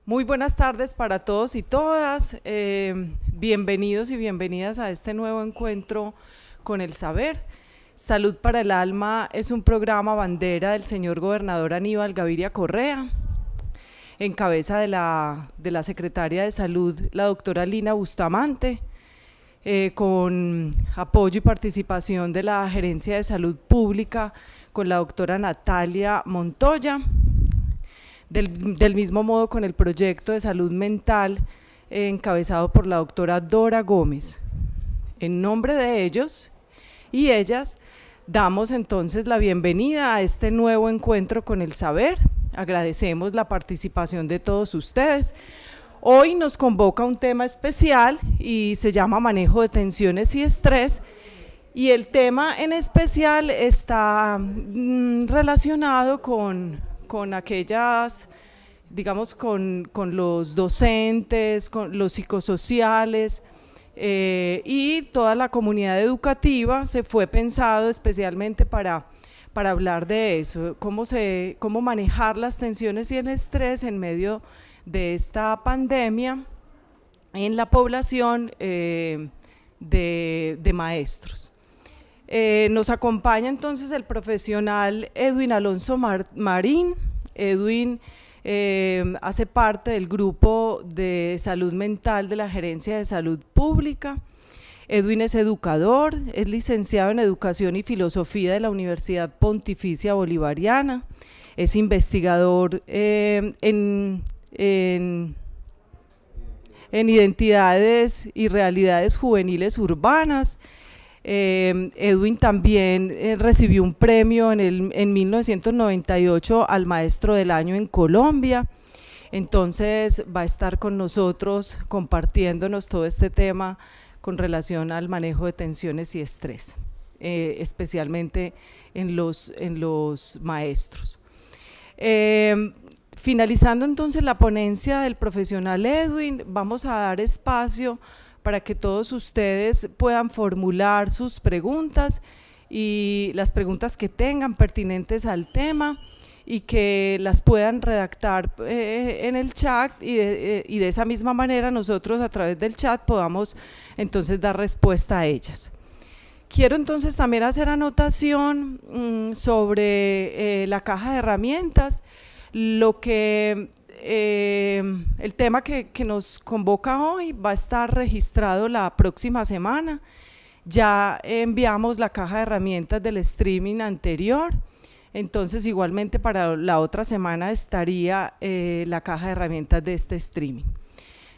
Muy buenas tardes para todos y todas. Bienvenidos y bienvenidas a este nuevo encuentro con el saber. Salud para el Alma es un programa bandera del señor gobernador Aníbal Gaviria Correa, en cabeza de la secretaria de Salud, la doctora Lina Bustamante, con apoyo y participación de la Gerencia de Salud Pública, con la doctora Natalia Montoya. Del mismo modo con el proyecto de salud mental encabezado por la doctora Dora Gómez. En nombre de ellos y ellas, damos entonces la bienvenida a este nuevo encuentro con el saber. Agradecemos la participación de todos ustedes. Hoy nos convoca un tema especial y se llama manejo de tensiones y estrés. Y el tema en especial está relacionado con aquellas, digamos, con los docentes, con los psicosociales y toda la comunidad educativa. Se fue pensado especialmente para hablar de eso, cómo manejar las tensiones y el estrés en medio de esta pandemia en la población de maestros. Nos acompaña entonces el profesional Edwin Alonso Marín. Edwin hace parte del grupo de salud mental de la Gerencia de Salud Pública. Edwin es educador, es licenciado en Educación y Filosofía de la Universidad Pontificia Bolivariana, es investigador en identidades y realidades juveniles urbanas. Edwin también recibió un premio en 1998 al Maestro del Año en Colombia. Entonces va a estar con nosotros compartiéndonos todo este tema con relación al manejo de tensiones y estrés, especialmente en los maestros. Finalizando entonces la ponencia del profesional Edwin, vamos a dar espacio para que todos ustedes puedan formular sus preguntas y las preguntas que tengan pertinentes al tema y que las puedan redactar en el chat y de esa misma manera nosotros a través del chat podamos entonces dar respuesta a ellas. Quiero entonces también hacer anotación sobre la caja de herramientas, el tema que nos convoca hoy va a estar registrado la próxima semana. Ya enviamos la caja de herramientas del streaming anterior, entonces igualmente para la otra semana estaría la caja de herramientas de este streaming.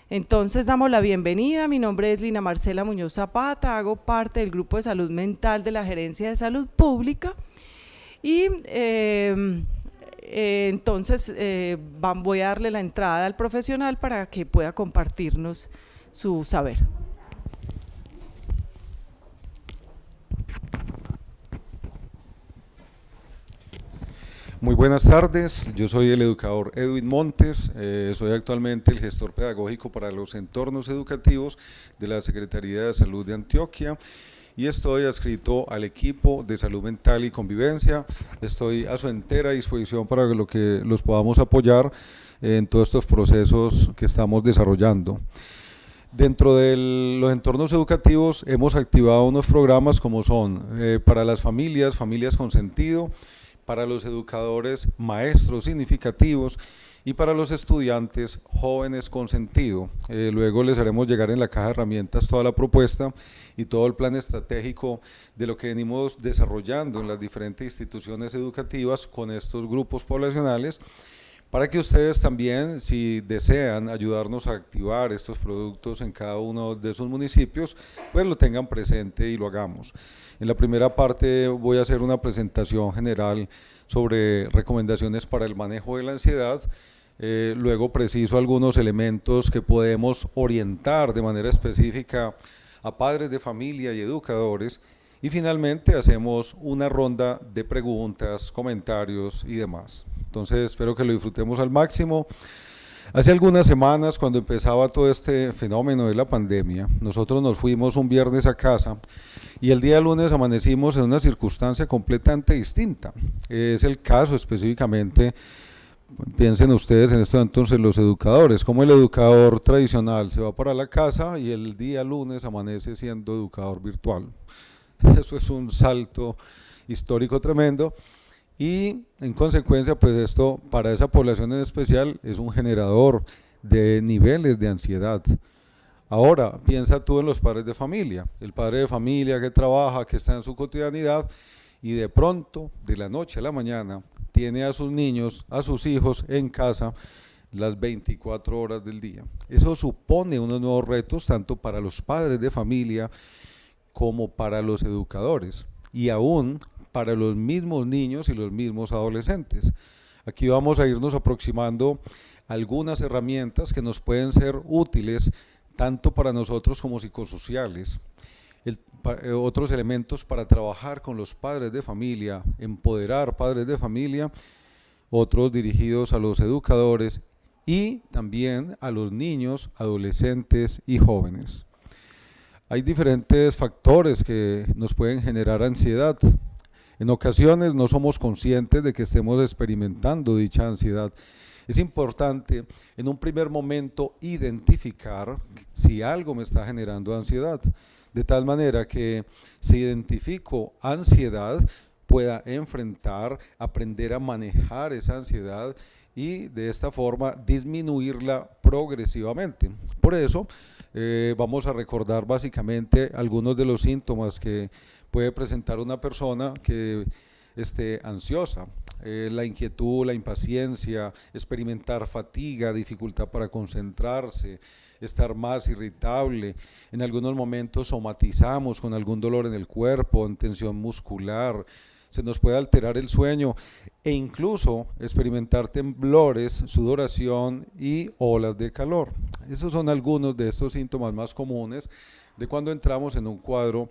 Entonces damos la bienvenida. Mi nombre es Lina Marcela Muñoz Zapata, hago parte del grupo de salud mental de la Gerencia de Salud Pública y entonces voy a darle la entrada al profesional para que pueda compartirnos su saber. Muy buenas tardes, yo soy el educador Edwin Montes, soy actualmente el gestor pedagógico para los entornos educativos de la Secretaría de Salud de Antioquia y estoy adscrito al equipo de salud mental y convivencia. Estoy a su entera disposición para lo que los podamos apoyar en todos estos procesos que estamos desarrollando. Dentro de los entornos educativos hemos activado unos programas como son para las familias con sentido, para los educadores maestros significativos y para los estudiantes jóvenes con sentido. Luego les haremos llegar en la caja de herramientas toda la propuesta y todo el plan estratégico de lo que venimos desarrollando en las diferentes instituciones educativas con estos grupos poblacionales, para que ustedes también, si desean ayudarnos a activar estos productos en cada uno de sus municipios, pues lo tengan presente y lo hagamos. En la primera parte voy a hacer una presentación general sobre recomendaciones para el manejo de la ansiedad. Luego preciso algunos elementos que podemos orientar de manera específica a padres de familia y educadores, y finalmente hacemos una ronda de preguntas, comentarios y demás. Entonces espero que lo disfrutemos al máximo. Hace algunas semanas, cuando empezaba todo este fenómeno de la pandemia, nosotros nos fuimos un viernes a casa y el día lunes amanecimos en una circunstancia completamente distinta. Es el caso específicamente Piensen ustedes en esto entonces los educadores, como el educador tradicional se va para la casa y el día lunes amanece siendo educador virtual. Eso es un salto histórico tremendo y en consecuencia pues esto para esa población en especial es un generador de niveles de ansiedad. Ahora, piensa tú en los padres de familia, el padre de familia que trabaja, que está en su cotidianidad y de pronto, de la noche a la mañana, tiene a sus niños, a sus hijos en casa las 24 horas del día. Eso supone unos nuevos retos tanto para los padres de familia como para los educadores y aún para los mismos niños y los mismos adolescentes. Aquí vamos a irnos aproximando algunas herramientas que nos pueden ser útiles tanto para nosotros como psicosociales. Otros elementos para trabajar con los padres de familia, empoderar padres de familia, otros dirigidos a los educadores y también a los niños, adolescentes y jóvenes. Hay diferentes factores que nos pueden generar ansiedad. En ocasiones no somos conscientes de que estemos experimentando dicha ansiedad. Es importante en un primer momento identificar si algo me está generando ansiedad, de tal manera que si identifico ansiedad pueda enfrentar, aprender a manejar esa ansiedad y de esta forma disminuirla progresivamente. Por eso vamos a recordar básicamente algunos de los síntomas que puede presentar una persona que esté ansiosa. La inquietud, la impaciencia, experimentar fatiga, dificultad para concentrarse, estar más irritable, en algunos momentos somatizamos con algún dolor en el cuerpo, en tensión muscular, se nos puede alterar el sueño e incluso experimentar temblores, sudoración y olas de calor. Esos son algunos de estos síntomas más comunes de cuando entramos en un cuadro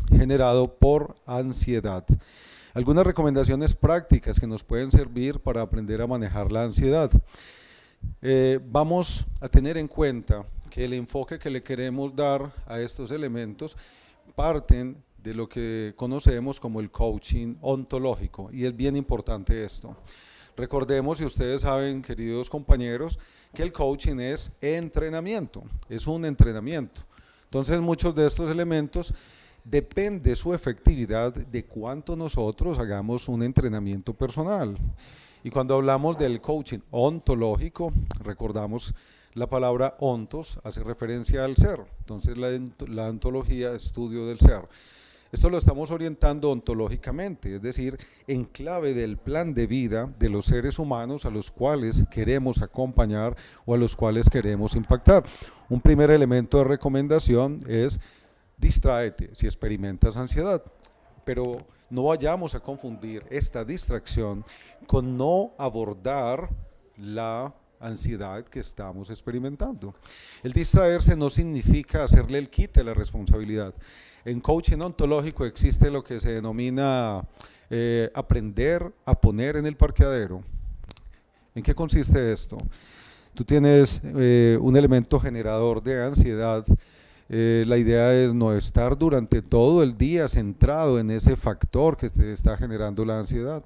generado por ansiedad. Algunas recomendaciones prácticas que nos pueden servir para aprender a manejar la ansiedad. Vamos a tener en cuenta que el enfoque que le queremos dar a estos elementos parten de lo que conocemos como el coaching ontológico y es bien importante esto. Recordemos, y ustedes saben, queridos compañeros, que el coaching es entrenamiento, es un entrenamiento. Entonces muchos de estos elementos depende su efectividad de cuánto nosotros hagamos un entrenamiento personal. Y cuando hablamos del coaching ontológico, recordamos la palabra ontos, hace referencia al ser. Entonces la ontología, estudio del ser. Esto lo estamos orientando ontológicamente, es decir, en clave del plan de vida de los seres humanos a los cuales queremos acompañar o a los cuales queremos impactar. Un primer elemento de recomendación es distráete si experimentas ansiedad, pero no vayamos a confundir esta distracción con no abordar la ansiedad que estamos experimentando. El distraerse no significa hacerle el quite a la responsabilidad. En coaching ontológico existe lo que se denomina aprender a poner en el parqueadero. ¿En qué consiste esto? Tú tienes un elemento generador de ansiedad. La idea es no estar durante todo el día centrado en ese factor que te está generando la ansiedad.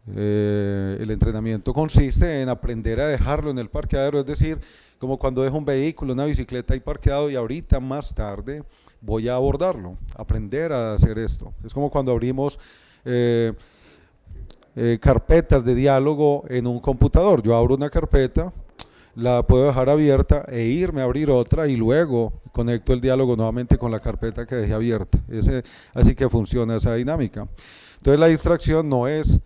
El entrenamiento consiste en aprender a dejarlo en el parqueadero, es decir, como cuando dejo un vehículo, una bicicleta ahí parqueado y ahorita más tarde voy a abordarlo, aprender a hacer esto. Es como cuando abrimos carpetas de diálogo en un computador. Yo abro una carpeta, la puedo dejar abierta e irme a abrir otra y luego conecto el diálogo nuevamente con la carpeta que dejé abierta. Así que funciona esa dinámica. Entonces la distracción no es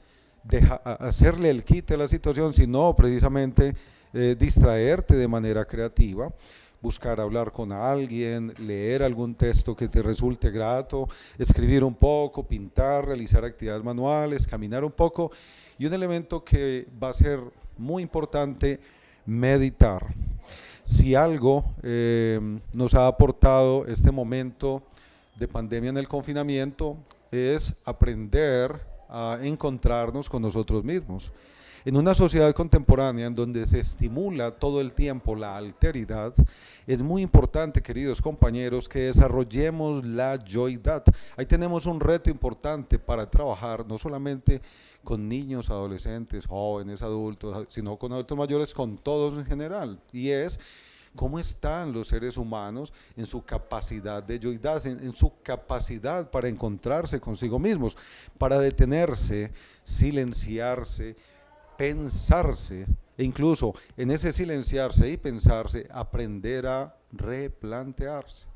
hacerle el quite a la situación, sino precisamente distraerte de manera creativa, buscar hablar con alguien, leer algún texto que te resulte grato, escribir un poco, pintar, realizar actividades manuales, caminar un poco y un elemento que va a ser muy importante, meditar. Si algo nos ha aportado este momento de pandemia en el confinamiento es aprender a encontrarnos con nosotros mismos. En una sociedad contemporánea en donde se estimula todo el tiempo la alteridad, es muy importante, queridos compañeros, que desarrollemos la yoidad. Ahí tenemos un reto importante para trabajar, no solamente con niños, adolescentes, jóvenes, adultos, sino con adultos mayores, con todos en general. Y es cómo están los seres humanos en su capacidad de yoidad, en su capacidad para encontrarse consigo mismos, para detenerse, silenciarse, pensarse, e incluso en ese silenciarse y pensarse, aprender a replantearse.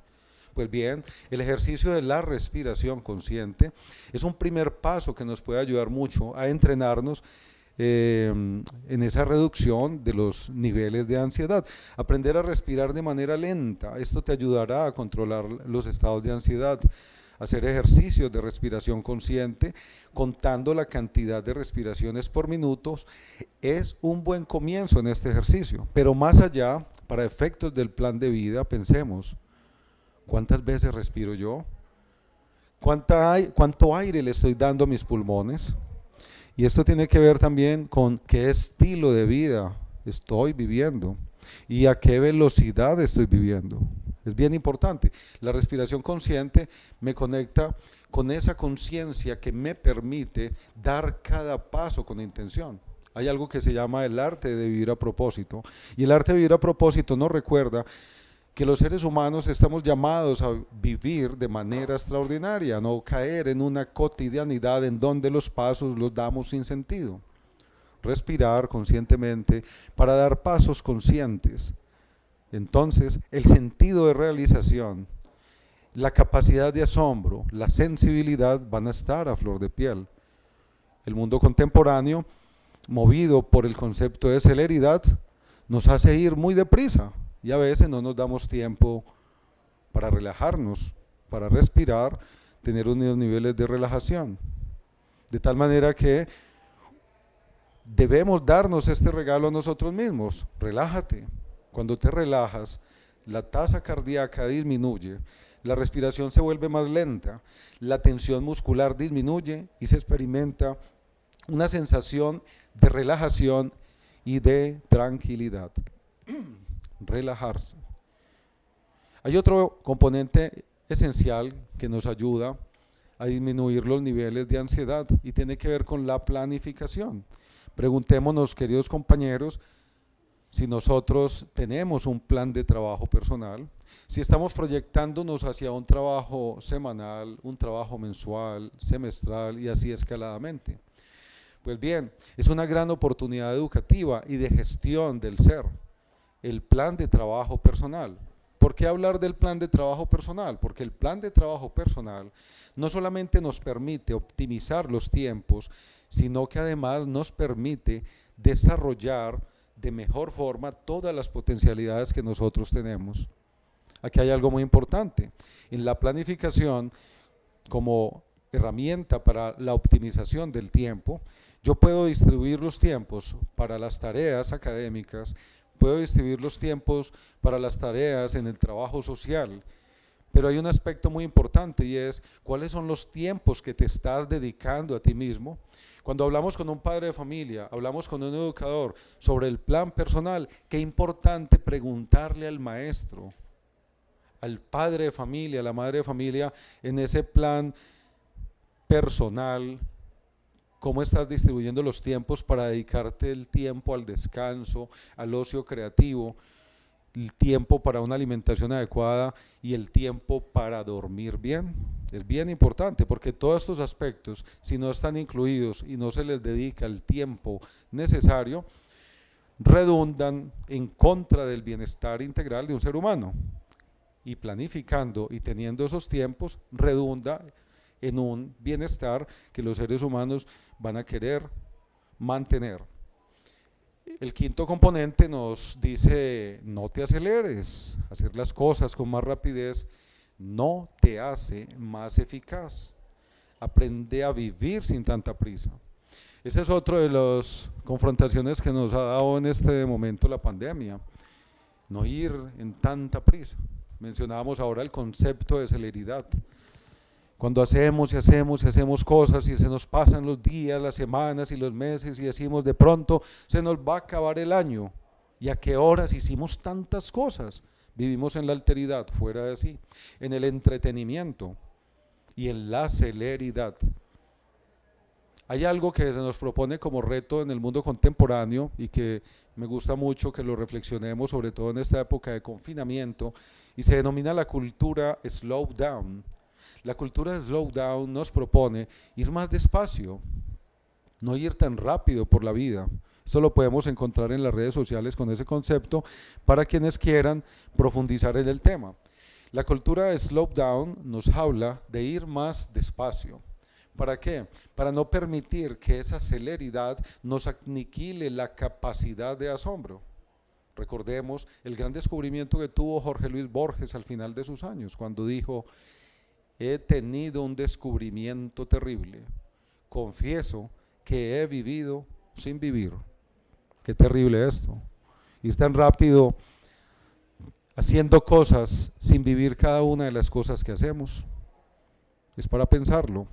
Pues bien, el ejercicio de la respiración consciente es un primer paso que nos puede ayudar mucho a entrenarnos en esa reducción de los niveles de ansiedad. Aprender a respirar de manera lenta, esto te ayudará a controlar los estados de ansiedad. Hacer ejercicios de respiración consciente, contando la cantidad de respiraciones por minutos, es un buen comienzo en este ejercicio. Pero más allá, para efectos del plan de vida, pensemos, ¿cuántas veces respiro yo? ¿Cuánto aire le estoy dando a mis pulmones? Y esto tiene que ver también con qué estilo de vida estoy viviendo y a qué velocidad estoy viviendo. Es bien importante. La respiración consciente me conecta con esa conciencia que me permite dar cada paso con intención. Hay algo que se llama el arte de vivir a propósito. Y el arte de vivir a propósito nos recuerda que los seres humanos estamos llamados a vivir de manera extraordinaria, no caer en una cotidianidad en donde los pasos los damos sin sentido. Respirar conscientemente para dar pasos conscientes. Entonces, el sentido de realización, la capacidad de asombro, la sensibilidad van a estar a flor de piel. El mundo contemporáneo, movido por el concepto de celeridad, nos hace ir muy deprisa y a veces no nos damos tiempo para relajarnos, para respirar, tener unos niveles de relajación. De tal manera que debemos darnos este regalo a nosotros mismos. Relájate. Cuando te relajas, la tasa cardíaca disminuye, la respiración se vuelve más lenta, la tensión muscular disminuye y se experimenta una sensación de relajación y de tranquilidad. Relajarse. Hay otro componente esencial que nos ayuda a disminuir los niveles de ansiedad y tiene que ver con la planificación. Preguntémonos, queridos compañeros, si nosotros tenemos un plan de trabajo personal, si estamos proyectándonos hacia un trabajo semanal, un trabajo mensual, semestral y así escaladamente. Pues bien, es una gran oportunidad educativa y de gestión del ser, el plan de trabajo personal. ¿Por qué hablar del plan de trabajo personal? Porque el plan de trabajo personal no solamente nos permite optimizar los tiempos, sino que además nos permite desarrollar de mejor forma todas las potencialidades que nosotros tenemos. Aquí hay algo muy importante. En la planificación, como herramienta para la optimización del tiempo, yo puedo distribuir los tiempos para las tareas académicas, puedo distribuir los tiempos para las tareas en el trabajo social, pero hay un aspecto muy importante y es cuáles son los tiempos que te estás dedicando a ti mismo. Cuando hablamos con un padre de familia, hablamos con un educador sobre el plan personal, qué importante preguntarle al maestro, al padre de familia, a la madre de familia, en ese plan personal, cómo estás distribuyendo los tiempos para dedicarte el tiempo al descanso, al ocio creativo, el tiempo para una alimentación adecuada y el tiempo para dormir bien. Es bien importante porque todos estos aspectos, si no están incluidos y no se les dedica el tiempo necesario, redundan en contra del bienestar integral de un ser humano. Y planificando y teniendo esos tiempos, redunda en un bienestar que los seres humanos van a querer mantener. El quinto componente nos dice, no te aceleres, hacer las cosas con más rapidez no te hace más eficaz. Aprende a vivir sin tanta prisa. Ese es otro de las confrontaciones que nos ha dado en este momento la pandemia, no ir en tanta prisa. Mencionábamos ahora el concepto de celeridad. Cuando hacemos y hacemos y hacemos cosas y se nos pasan los días, las semanas y los meses y decimos de pronto se nos va a acabar el año. ¿Y a qué horas hicimos tantas cosas? Vivimos en la alteridad, fuera de sí, en el entretenimiento y en la celeridad. Hay algo que se nos propone como reto en el mundo contemporáneo y que me gusta mucho que lo reflexionemos, sobre todo en esta época de confinamiento, y se denomina la cultura slow down. La cultura slow down nos propone ir más despacio, no ir tan rápido por la vida. Esto lo podemos encontrar en las redes sociales con ese concepto para quienes quieran profundizar en el tema. La cultura slow down nos habla de ir más despacio. ¿Para qué? Para no permitir que esa celeridad nos aniquile la capacidad de asombro. Recordemos el gran descubrimiento que tuvo Jorge Luis Borges al final de sus años, cuando dijo: he tenido un descubrimiento terrible, confieso que he vivido sin vivir. Qué terrible esto, ir tan rápido haciendo cosas sin vivir cada una de las cosas que hacemos. Es para pensarlo.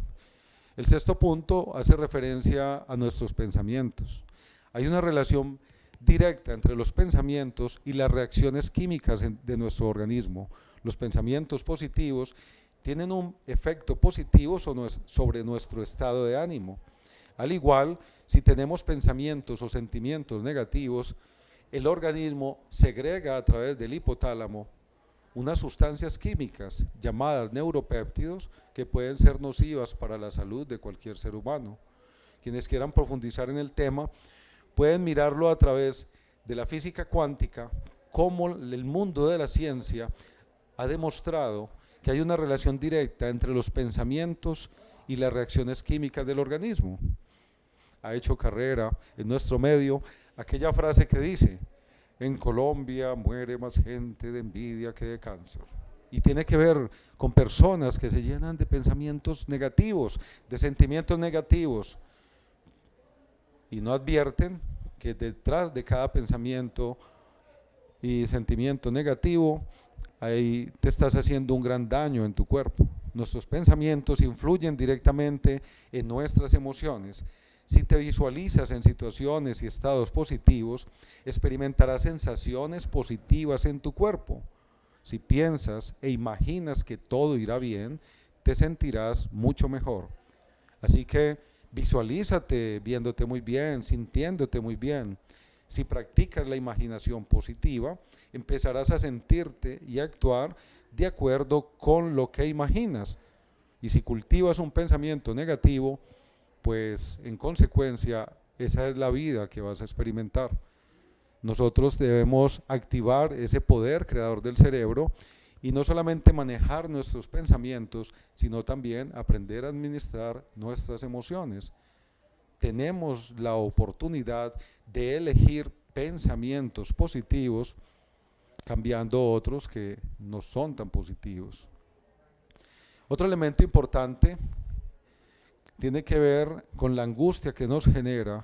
El sexto punto hace referencia a nuestros pensamientos. Hay una relación directa entre los pensamientos y las reacciones químicas de nuestro organismo. Los pensamientos positivos tienen un efecto positivo sobre nuestro estado de ánimo. Al igual, si tenemos pensamientos o sentimientos negativos, el organismo segrega a través del hipotálamo unas sustancias químicas llamadas neuropéptidos que pueden ser nocivas para la salud de cualquier ser humano. Quienes quieran profundizar en el tema pueden mirarlo a través de la física cuántica, cómo el mundo de la ciencia ha demostrado que hay una relación directa entre los pensamientos y las reacciones químicas del organismo. Ha hecho carrera en nuestro medio aquella frase que dice: en Colombia muere más gente de envidia que de cáncer. Y tiene que ver con personas que se llenan de pensamientos negativos, de sentimientos negativos, y no advierten que detrás de cada pensamiento y sentimiento negativo, ahí te estás haciendo un gran daño en tu cuerpo. Nuestros pensamientos influyen directamente en nuestras emociones. Si te visualizas en situaciones y estados positivos, experimentarás sensaciones positivas en tu cuerpo. Si piensas e imaginas que todo irá bien, te sentirás mucho mejor. Así que visualízate viéndote muy bien, sintiéndote muy bien. Si practicas la imaginación positiva, empezarás a sentirte y a actuar de acuerdo con lo que imaginas. Y si cultivas un pensamiento negativo, pues en consecuencia esa es la vida que vas a experimentar. Nosotros debemos activar ese poder creador del cerebro y no solamente manejar nuestros pensamientos, sino también aprender a administrar nuestras emociones. Tenemos la oportunidad de elegir pensamientos positivos, cambiando otros que no son tan positivos. Otro elemento importante tiene que ver con la angustia que nos genera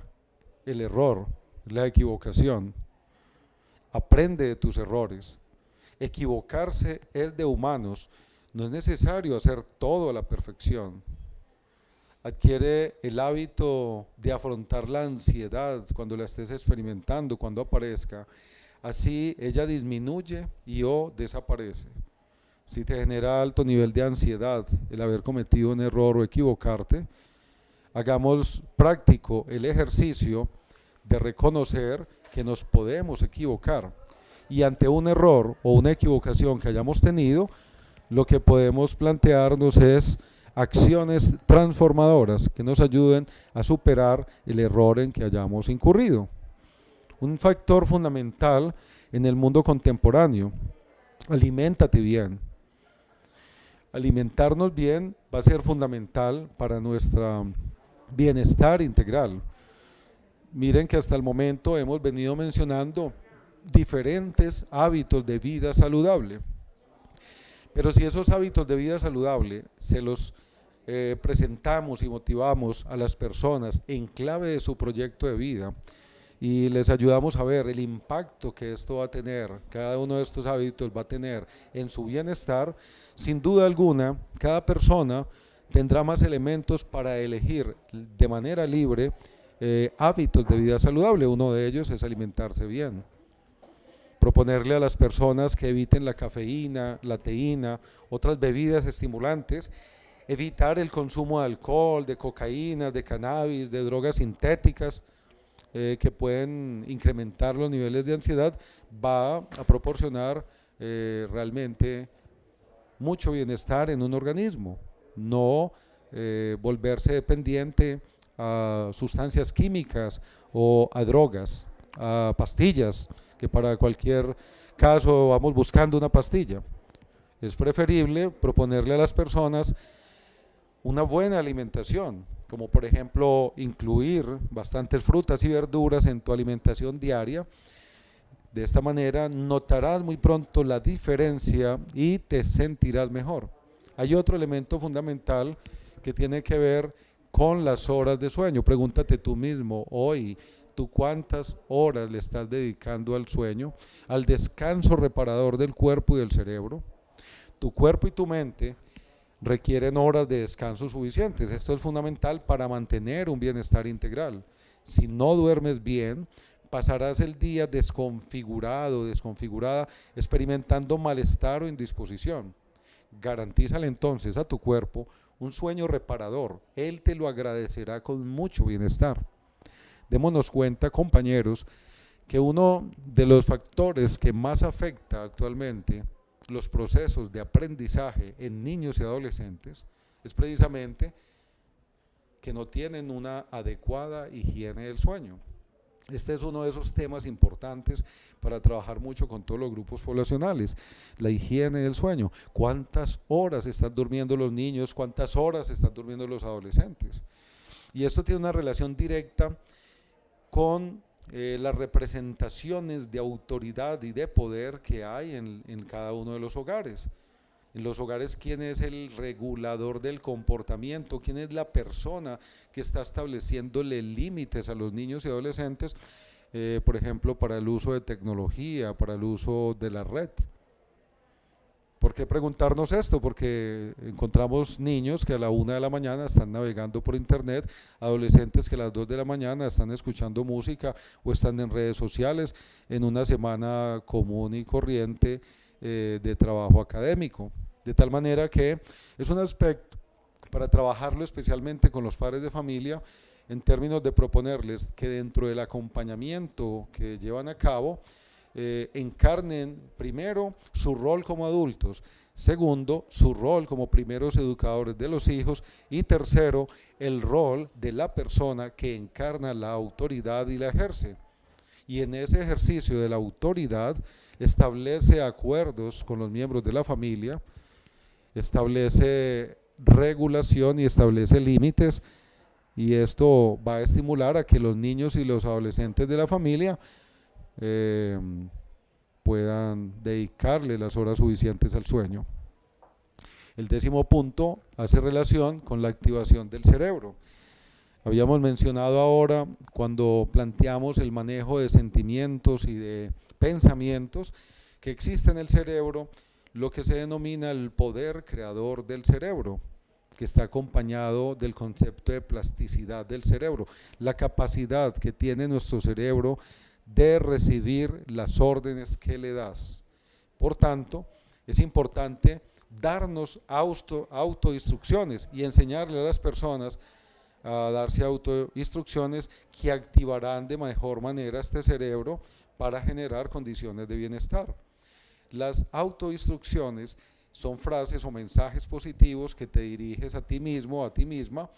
el error, la equivocación. Aprende de tus errores. Equivocarse es de humanos, no es necesario hacer todo a la perfección. Adquiere el hábito de afrontar la ansiedad cuando la estés experimentando, cuando aparezca. Así ella disminuye o desaparece. Si te genera alto nivel de ansiedad el haber cometido un error o equivocarte, hagamos práctico el ejercicio de reconocer que nos podemos equivocar. Y ante un error o una equivocación que hayamos tenido, lo que podemos plantearnos es acciones transformadoras que nos ayuden a superar el error en que hayamos incurrido. Un factor fundamental en el mundo contemporáneo: aliméntate bien. Alimentarnos bien va a ser fundamental para nuestro bienestar integral. Miren que hasta el momento hemos venido mencionando diferentes hábitos de vida saludable. Pero si esos hábitos de vida saludable se los presentamos y motivamos a las personas en clave de su proyecto de vida y les ayudamos a ver el impacto que esto va a tener, cada uno de estos hábitos va a tener en su bienestar, sin duda alguna, cada persona tendrá más elementos para elegir de manera libre hábitos de vida saludable. Uno de ellos es alimentarse bien. Proponerle a las personas que eviten la cafeína, la teína, otras bebidas estimulantes, evitar el consumo de alcohol, de cocaína, de cannabis, de drogas sintéticas que pueden incrementar los niveles de ansiedad, va a proporcionar realmente mucho bienestar en un organismo. No volverse dependiente a sustancias químicas o a drogas, a pastillas, que para cualquier caso vamos buscando una pastilla. Es preferible proponerle a las personas una buena alimentación, como por ejemplo incluir bastantes frutas y verduras en tu alimentación diaria. De esta manera notarás muy pronto la diferencia y te sentirás mejor. Hay otro elemento fundamental que tiene que ver con las horas de sueño. Pregúntate tú mismo hoy, ¿tú cuántas horas le estás dedicando al sueño, al descanso reparador del cuerpo y del cerebro? Tu cuerpo y tu mente requieren horas de descanso suficientes. Esto es fundamental para mantener un bienestar integral. Si no duermes bien, pasarás el día desconfigurado, desconfigurada, experimentando malestar o indisposición. Garantízale entonces a tu cuerpo un sueño reparador. Él te lo agradecerá con mucho bienestar. Démonos cuenta, compañeros, que uno de los factores que más afecta actualmente los procesos de aprendizaje en niños y adolescentes es precisamente que no tienen una adecuada higiene del sueño. Este es uno de esos temas importantes para trabajar mucho con todos los grupos poblacionales, la higiene del sueño. ¿Cuántas horas están durmiendo los niños? ¿Cuántas horas están durmiendo los adolescentes? Y esto tiene una relación directa con las representaciones de autoridad y de poder que hay en cada uno de los hogares. En los hogares, ¿quién es el regulador del comportamiento? ¿Quién es la persona que está estableciéndole límites a los niños y adolescentes, por ejemplo, para el uso de tecnología, para el uso de la red? ¿Por qué preguntarnos esto? Porque encontramos niños que a la 1 de la mañana están navegando por internet, adolescentes que a las 2 de la mañana están escuchando música o están en redes sociales en una semana común y corriente de trabajo académico. De tal manera que es un aspecto para trabajarlo especialmente con los padres de familia en términos de proponerles que dentro del acompañamiento que llevan a cabo encarnen primero su rol como adultos, segundo su rol como primeros educadores de los hijos y tercero el rol de la persona que encarna la autoridad y la ejerce. Y en ese ejercicio de la autoridad establece acuerdos con los miembros de la familia, establece regulación y establece límites, y esto va a estimular a que los niños y los adolescentes de la familia puedan dedicarle las horas suficientes al sueño. El 10º punto hace relación con la activación del cerebro. Habíamos mencionado ahora, cuando planteamos el manejo de sentimientos y de pensamientos, que existe en el cerebro lo que se denomina el poder creador del cerebro, que está acompañado del concepto de plasticidad del cerebro, la capacidad que tiene nuestro cerebro de recibir las órdenes que le das. Por tanto, es importante darnos autoinstrucciones y enseñarle a las personas a darse autoinstrucciones que activarán de mejor manera este cerebro para generar condiciones de bienestar. Las autoinstrucciones son frases o mensajes positivos que te diriges a ti mismo o a ti misma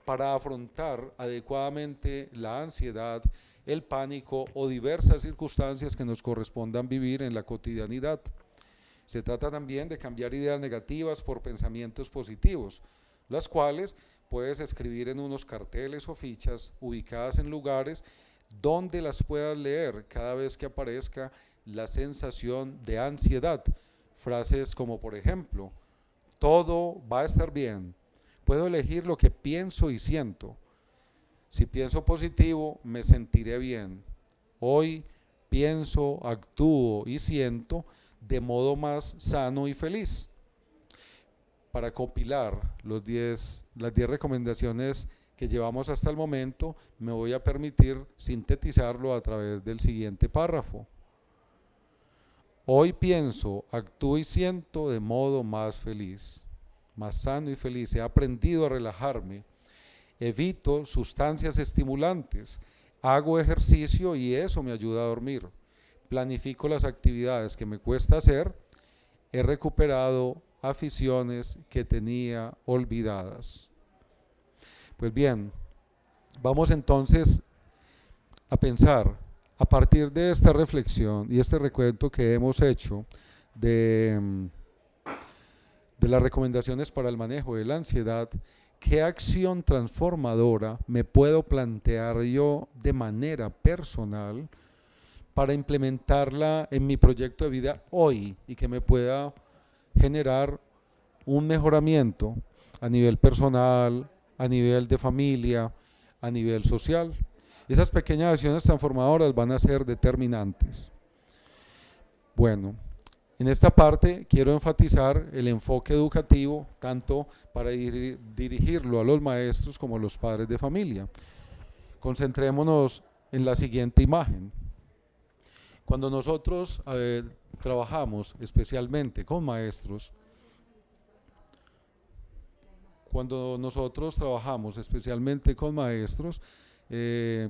para afrontar adecuadamente la ansiedad, el pánico o diversas circunstancias que nos correspondan vivir en la cotidianidad. Se trata también de cambiar ideas negativas por pensamientos positivos, las cuales puedes escribir en unos carteles o fichas ubicadas en lugares donde las puedas leer cada vez que aparezca la sensación de ansiedad. Frases como, por ejemplo, todo va a estar bien, puedo elegir lo que pienso y siento. Si pienso positivo, me sentiré bien. Hoy pienso, actúo y siento de modo más sano y feliz. para compilar las 10 recomendaciones que llevamos hasta el momento, me voy a permitir sintetizarlo a través del siguiente párrafo. Hoy pienso, actúo y siento de modo más feliz, más sano y feliz. He aprendido a relajarme, evito sustancias estimulantes, hago ejercicio y eso me ayuda a dormir. Planifico las actividades que me cuesta hacer, he recuperado aficiones que tenía olvidadas. Pues bien, vamos entonces a pensar, a partir de esta reflexión y este recuento que hemos hecho de las recomendaciones para el manejo de la ansiedad, ¿qué acción transformadora me puedo plantear yo de manera personal para implementarla en mi proyecto de vida hoy y que me pueda generar un mejoramiento a nivel personal, a nivel de familia, a nivel social? Esas pequeñas acciones transformadoras van a ser determinantes. Bueno, en esta parte quiero enfatizar el enfoque educativo, tanto para dirigirlo a los maestros como a los padres de familia. Concentrémonos en la siguiente imagen. Cuando nosotros trabajamos especialmente con maestros,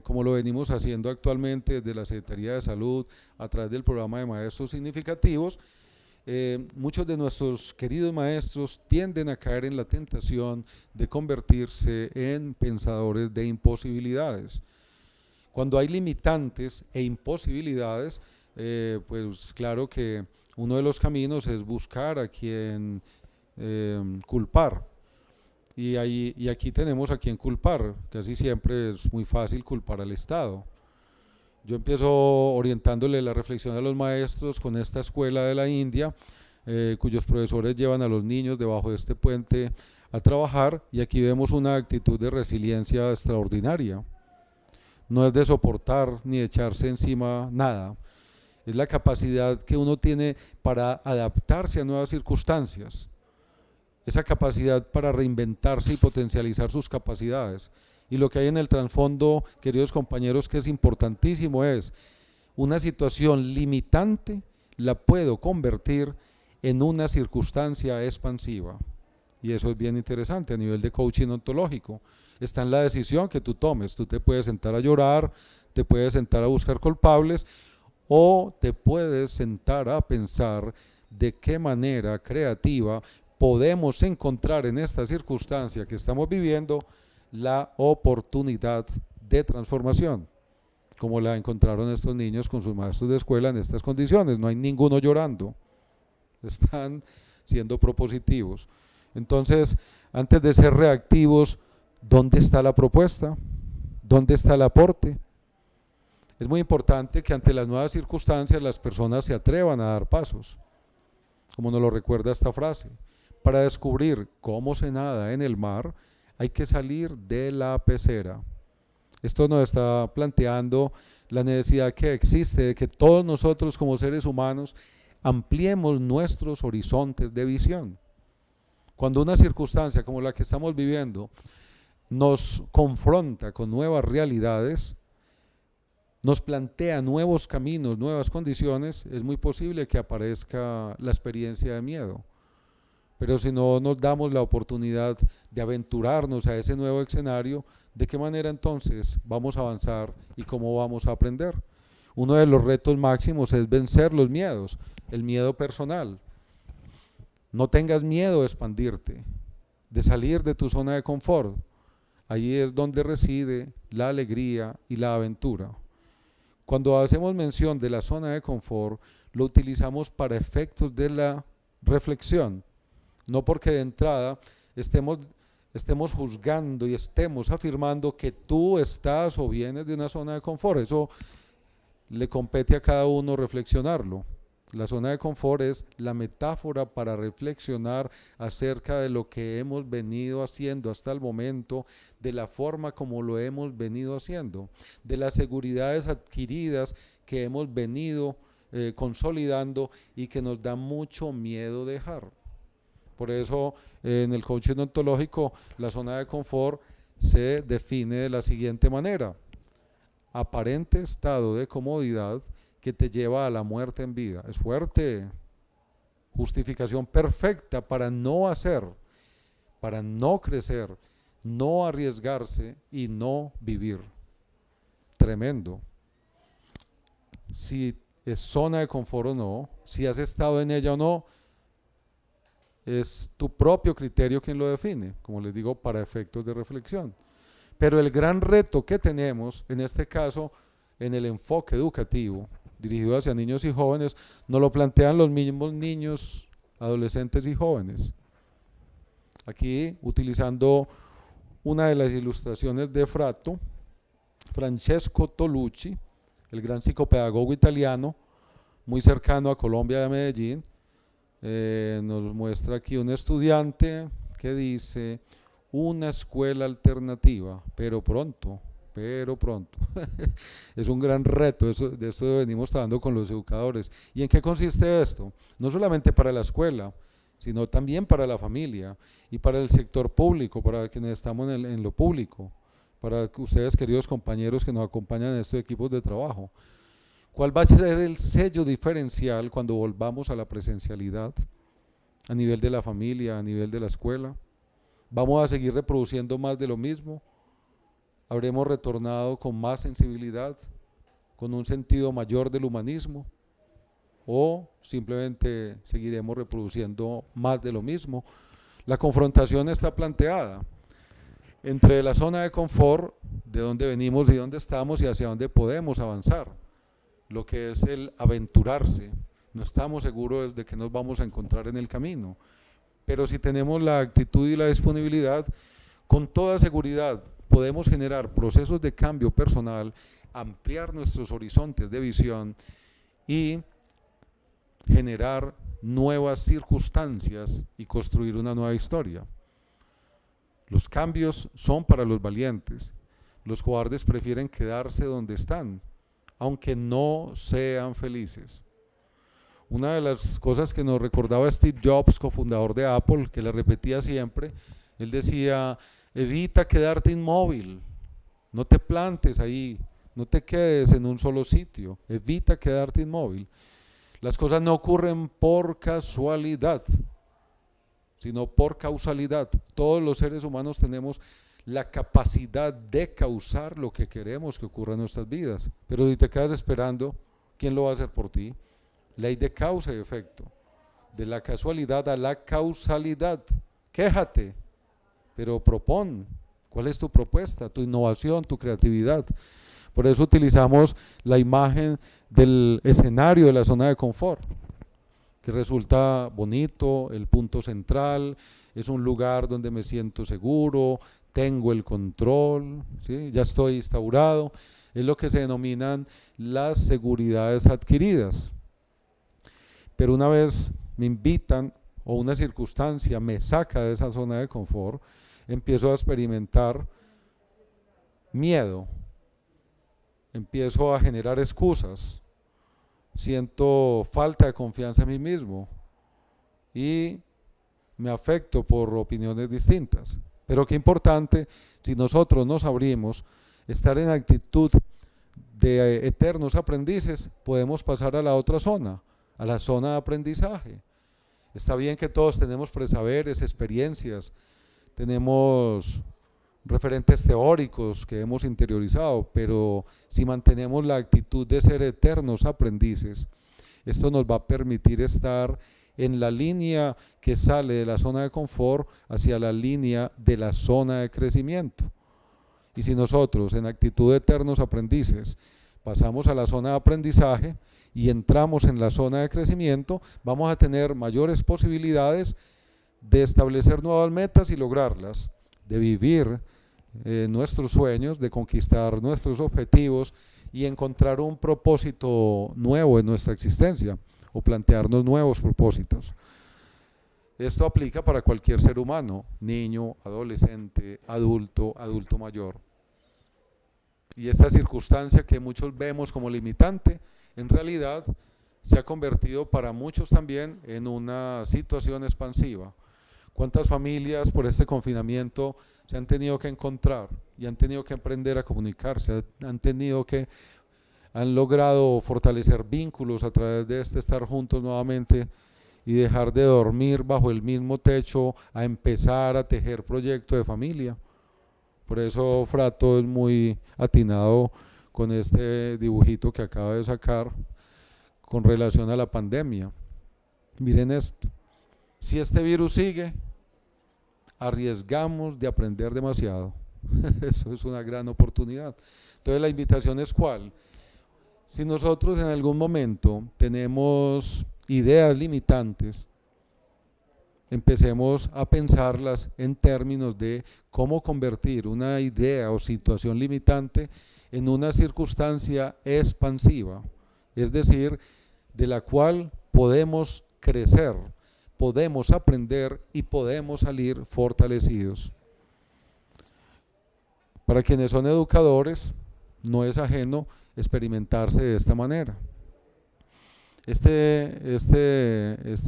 como lo venimos haciendo actualmente desde la Secretaría de Salud a través del programa de maestros significativos, muchos de nuestros queridos maestros tienden a caer en la tentación de convertirse en pensadores de imposibilidades. Cuando hay limitantes e imposibilidades, pues claro que uno de los caminos es buscar a quien culpar. Y aquí tenemos a quien culpar. Casi siempre es muy fácil culpar al Estado. Yo empiezo orientándole la reflexión a los maestros con esta escuela de la India, cuyos profesores llevan a los niños debajo de este puente a trabajar, y aquí vemos una actitud de resiliencia extraordinaria. No es de soportar ni de echarse encima nada, es la capacidad que uno tiene para adaptarse a nuevas circunstancias, esa capacidad para reinventarse y potencializar sus capacidades. Y lo que hay en el trasfondo, queridos compañeros, que es importantísimo, es una situación limitante la puedo convertir en una circunstancia expansiva. Y eso es bien interesante a nivel de coaching ontológico. Está en la decisión que tú tomes. Tú te puedes sentar a llorar, te puedes sentar a buscar culpables, o te puedes sentar a pensar de qué manera creativa podemos encontrar en esta circunstancia que estamos viviendo la oportunidad de transformación, como la encontraron estos niños con sus maestros de escuela en estas condiciones. No hay ninguno llorando, están siendo propositivos. Entonces, antes de ser reactivos, ¿dónde está la propuesta? ¿Dónde está el aporte? Es muy importante que ante las nuevas circunstancias las personas se atrevan a dar pasos, como nos lo recuerda esta frase. Para descubrir cómo se nada en el mar, hay que salir de la pecera. Esto nos está planteando la necesidad que existe de que todos nosotros como seres humanos ampliemos nuestros horizontes de visión. Cuando una circunstancia como la que estamos viviendo nos confronta con nuevas realidades, nos plantea nuevos caminos, nuevas condiciones, es muy posible que aparezca la experiencia de miedo. Pero si no nos damos la oportunidad de aventurarnos a ese nuevo escenario, ¿de qué manera entonces vamos a avanzar y cómo vamos a aprender? Uno de los retos máximos es vencer los miedos, el miedo personal. No tengas miedo de expandirte, de salir de tu zona de confort. Ahí es donde reside la alegría y la aventura. Cuando hacemos mención de la zona de confort, lo utilizamos para efectos de la reflexión. No porque de entrada estemos juzgando y estemos afirmando que tú estás o vienes de una zona de confort. Eso le compete a cada uno reflexionarlo. La zona de confort es la metáfora para reflexionar acerca de lo que hemos venido haciendo hasta el momento, de la forma como lo hemos venido haciendo, de las seguridades adquiridas que hemos venido consolidando y que nos da mucho miedo dejar. Por eso en el coaching ontológico la zona de confort se define de la siguiente manera: aparente estado de comodidad que te lleva a la muerte en vida. Es fuerte. Justificación perfecta para no hacer, para no crecer, no arriesgarse y no vivir. Tremendo. Si es zona de confort o no, si has estado en ella o no, es tu propio criterio quien lo define, como les digo, para efectos de reflexión. Pero el gran reto que tenemos, en este caso, en el enfoque educativo, dirigido hacia niños y jóvenes, nos lo plantean los mismos niños, adolescentes y jóvenes. Aquí, utilizando una de las ilustraciones de Frato, Francesco Tolucci, el gran psicopedagogo italiano, muy cercano a Colombia y a Medellín, nos muestra aquí un estudiante que dice: una escuela alternativa, pero pronto. Es un gran reto, de esto venimos trabajando con los educadores. ¿Y en qué consiste esto? No solamente para la escuela, sino también para la familia y para el sector público, para quienes estamos en lo público, para ustedes, queridos compañeros que nos acompañan en estos equipos de trabajo. ¿Cuál va a ser el sello diferencial cuando volvamos a la presencialidad a nivel de la familia, a nivel de la escuela? ¿Vamos a seguir reproduciendo más de lo mismo? ¿Habremos retornado con más sensibilidad, con un sentido mayor del humanismo? ¿O simplemente seguiremos reproduciendo más de lo mismo? La confrontación está planteada entre la zona de confort, de dónde venimos y dónde estamos y hacia dónde podemos avanzar. Lo que es el aventurarse. No estamos seguros de que nos vamos a encontrar en el camino, pero si tenemos la actitud y la disponibilidad, con toda seguridad podemos generar procesos de cambio personal, ampliar nuestros horizontes de visión y generar nuevas circunstancias y construir una nueva historia. Los cambios son para los valientes. Los cobardes prefieren quedarse donde están, aunque no sean felices. Una de las cosas que nos recordaba Steve Jobs, cofundador de Apple, que le repetía siempre, él decía: evita quedarte inmóvil, no te plantes ahí, no te quedes en un solo sitio, evita quedarte inmóvil. Las cosas no ocurren por casualidad, sino por causalidad. Todos los seres humanos tenemos la capacidad de causar lo que queremos que ocurra en nuestras vidas, pero si te quedas esperando, ¿quién lo va a hacer por ti? Ley de causa y efecto, de la casualidad a la causalidad. Quéjate, pero propón. ¿Cuál es tu propuesta, tu innovación, tu creatividad? Por eso utilizamos la imagen del escenario de la zona de confort, que resulta bonito, el punto central, es un lugar donde me siento seguro, tengo el control, ¿sí? Ya estoy instaurado, es lo que se denominan las seguridades adquiridas. Pero una vez me invitan o una circunstancia me saca de esa zona de confort, empiezo a experimentar miedo, empiezo a generar excusas, siento falta de confianza en mí mismo y me afecto por opiniones distintas. Pero qué importante, si nosotros nos abrimos, estar en actitud de eternos aprendices, podemos pasar a la otra zona, a la zona de aprendizaje. Está bien que todos tenemos presaberes, experiencias, tenemos referentes teóricos que hemos interiorizado, pero si mantenemos la actitud de ser eternos aprendices, esto nos va a permitir estar en la línea que sale de la zona de confort hacia la línea de la zona de crecimiento. Y si nosotros en actitud de eternos aprendices pasamos a la zona de aprendizaje y entramos en la zona de crecimiento, vamos a tener mayores posibilidades de establecer nuevas metas y lograrlas, de vivir nuestros sueños, de conquistar nuestros objetivos y encontrar un propósito nuevo en nuestra existencia o plantearnos nuevos propósitos. Esto aplica para cualquier ser humano, niño, adolescente, adulto, adulto mayor. Y esta circunstancia que muchos vemos como limitante, en realidad se ha convertido para muchos también en una situación expansiva. ¿Cuántas familias por este confinamiento se han tenido que encontrar y han tenido que aprender a comunicarse, han logrado fortalecer vínculos a través de estar juntos nuevamente y dejar de dormir bajo el mismo techo a empezar a tejer proyecto de familia? Por eso Frato es muy atinado con este dibujito que acaba de sacar con relación a la pandemia. Miren esto, si este virus sigue, arriesgamos de aprender demasiado. Eso es una gran oportunidad. Entonces la invitación es ¿cuál? Si nosotros en algún momento tenemos ideas limitantes, empecemos a pensarlas en términos de cómo convertir una idea o situación limitante en una circunstancia expansiva, es decir, de la cual podemos crecer, podemos aprender y podemos salir fortalecidos. Para quienes son educadores, no es ajeno experimentarse de esta manera. Esta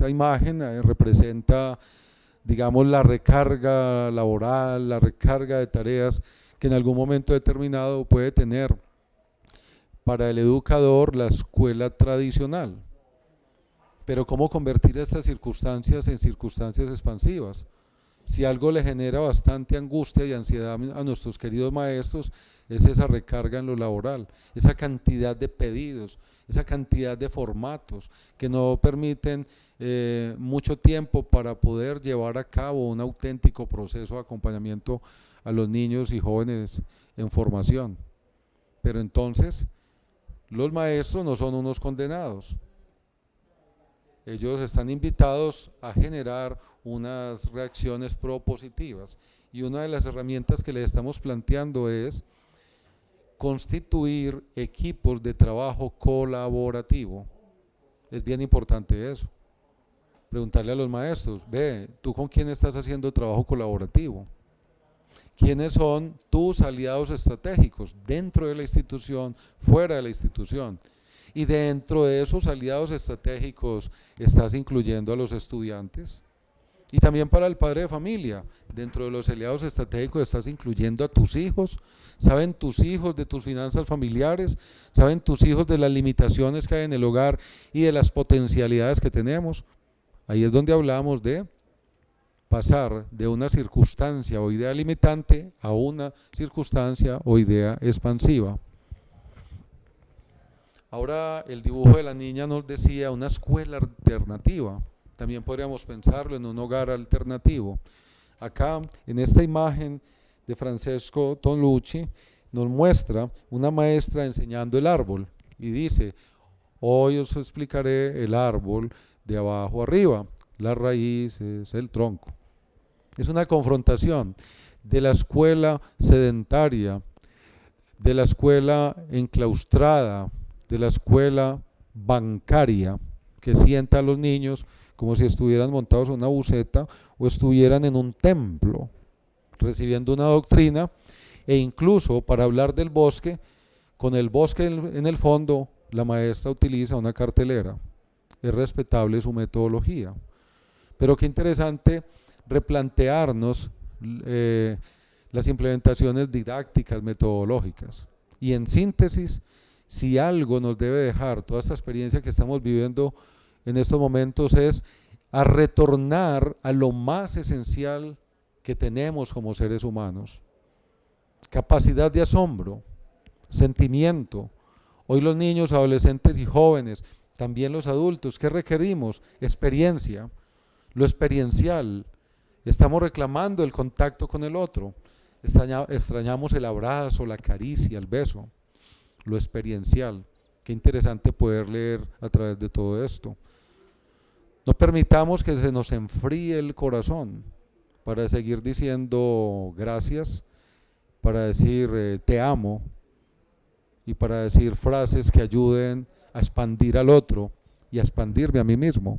imagen representa, digamos, la recarga laboral, la recarga de tareas que en algún momento determinado puede tener para el educador la escuela tradicional. Pero ¿cómo convertir estas circunstancias en circunstancias expansivas? Si algo le genera bastante angustia y ansiedad a nuestros queridos maestros, es esa recarga en lo laboral, esa cantidad de pedidos, esa cantidad de formatos que no permiten mucho tiempo para poder llevar a cabo un auténtico proceso de acompañamiento a los niños y jóvenes en formación. Pero entonces, los maestros no son unos condenados. Ellos están invitados a generar unas reacciones propositivas y una de las herramientas que les estamos planteando es constituir equipos de trabajo colaborativo. Es bien importante eso. Preguntarle a los maestros, ve, ¿tú con quién estás haciendo trabajo colaborativo? ¿Quiénes son tus aliados estratégicos dentro de la institución, fuera de la institución? Y dentro de esos aliados estratégicos estás incluyendo a los estudiantes. Y también para el padre de familia, dentro de los aliados estratégicos estás incluyendo a tus hijos. ¿Saben tus hijos de tus finanzas familiares? ¿Saben tus hijos de las limitaciones que hay en el hogar y de las potencialidades que tenemos? Ahí es donde hablamos de pasar de una circunstancia o idea limitante a una circunstancia o idea expansiva. Ahora el dibujo de la niña nos decía una escuela alternativa. También podríamos pensarlo en un hogar alternativo. Acá, en esta imagen de Francesco Tonucci, nos muestra una maestra enseñando el árbol y dice, hoy os explicaré el árbol de abajo arriba, la raíz es el tronco. Es una confrontación de la escuela sedentaria, de la escuela enclaustrada, de la escuela bancaria, que sienta a los niños como si estuvieran montados en una buseta o estuvieran en un templo, recibiendo una doctrina, e incluso para hablar del bosque, con el bosque en el fondo, la maestra utiliza una cartelera. Es respetable su metodología. Pero qué interesante replantearnos las implementaciones didácticas, metodológicas. Y en síntesis, si algo nos debe dejar toda esta experiencia que estamos viviendo en estos momentos es a retornar a lo más esencial que tenemos como seres humanos. Capacidad de asombro, sentimiento. Hoy los niños, adolescentes y jóvenes, también los adultos, ¿qué requerimos? Experiencia, lo experiencial. Estamos reclamando el contacto con el otro. Extrañamos el abrazo, la caricia, el beso. Lo experiencial. Qué interesante poder leer a través de todo esto. No permitamos que se nos enfríe el corazón para seguir diciendo gracias, para decir te amo y para decir frases que ayuden a expandir al otro y a expandirme a mí mismo.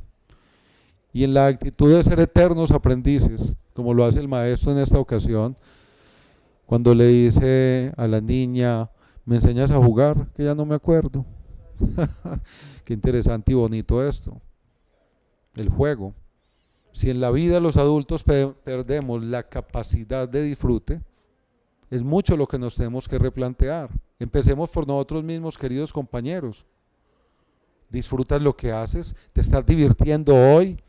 Y en la actitud de ser eternos aprendices, como lo hace el maestro en esta ocasión, cuando le dice a la niña, ¿me enseñas a jugar? Que ya no me acuerdo. Qué interesante y bonito esto. El juego. Si en la vida los adultos perdemos la capacidad de disfrute, es mucho lo que nos tenemos que replantear. Empecemos por nosotros mismos, queridos compañeros. ¿Disfrutas lo que haces? ¿Te estás divirtiendo hoy?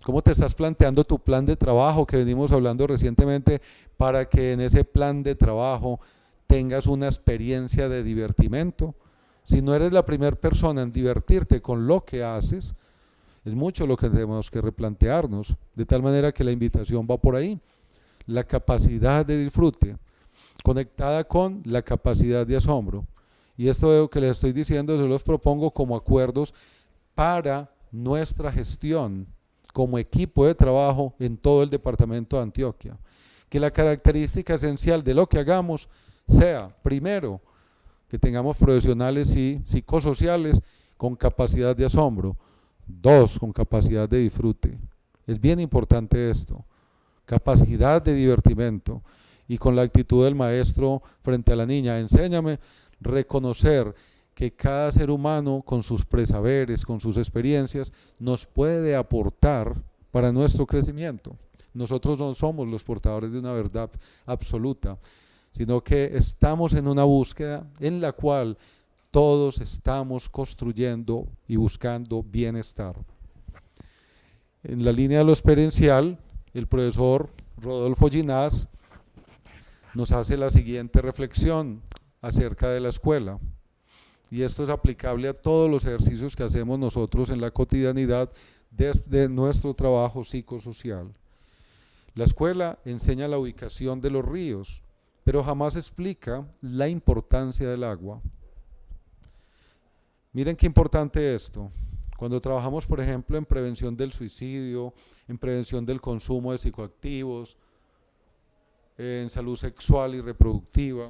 ¿Cómo te estás planteando tu plan de trabajo que venimos hablando recientemente para que en ese plan de trabajo tengas una experiencia de divertimento? Si no eres la primera persona en divertirte con lo que haces, es mucho lo que tenemos que replantearnos, de tal manera que la invitación va por ahí. La capacidad de disfrute, conectada con la capacidad de asombro. Y esto que les estoy diciendo, se los propongo como acuerdos para nuestra gestión como equipo de trabajo en todo el departamento de Antioquia. Que la característica esencial de lo que hagamos sea, primero, que tengamos profesionales y psicosociales con capacidad de asombro. Dos, con capacidad de disfrute. Es bien importante esto. Capacidad de divertimento. Y con la actitud del maestro frente a la niña, enséñame, reconocer que cada ser humano con sus presaberes, con sus experiencias, nos puede aportar para nuestro crecimiento. Nosotros no somos los portadores de una verdad absoluta, sino que estamos en una búsqueda en la cual todos estamos construyendo y buscando bienestar. En la línea de lo experiencial, el profesor Rodolfo Ginás nos hace la siguiente reflexión acerca de la escuela. Y esto es aplicable a todos los ejercicios que hacemos nosotros en la cotidianidad desde nuestro trabajo psicosocial. La escuela enseña la ubicación de los ríos, pero jamás explica la importancia del agua. Miren qué importante esto. Cuando trabajamos, por ejemplo, en prevención del suicidio, en prevención del consumo de psicoactivos, en salud sexual y reproductiva,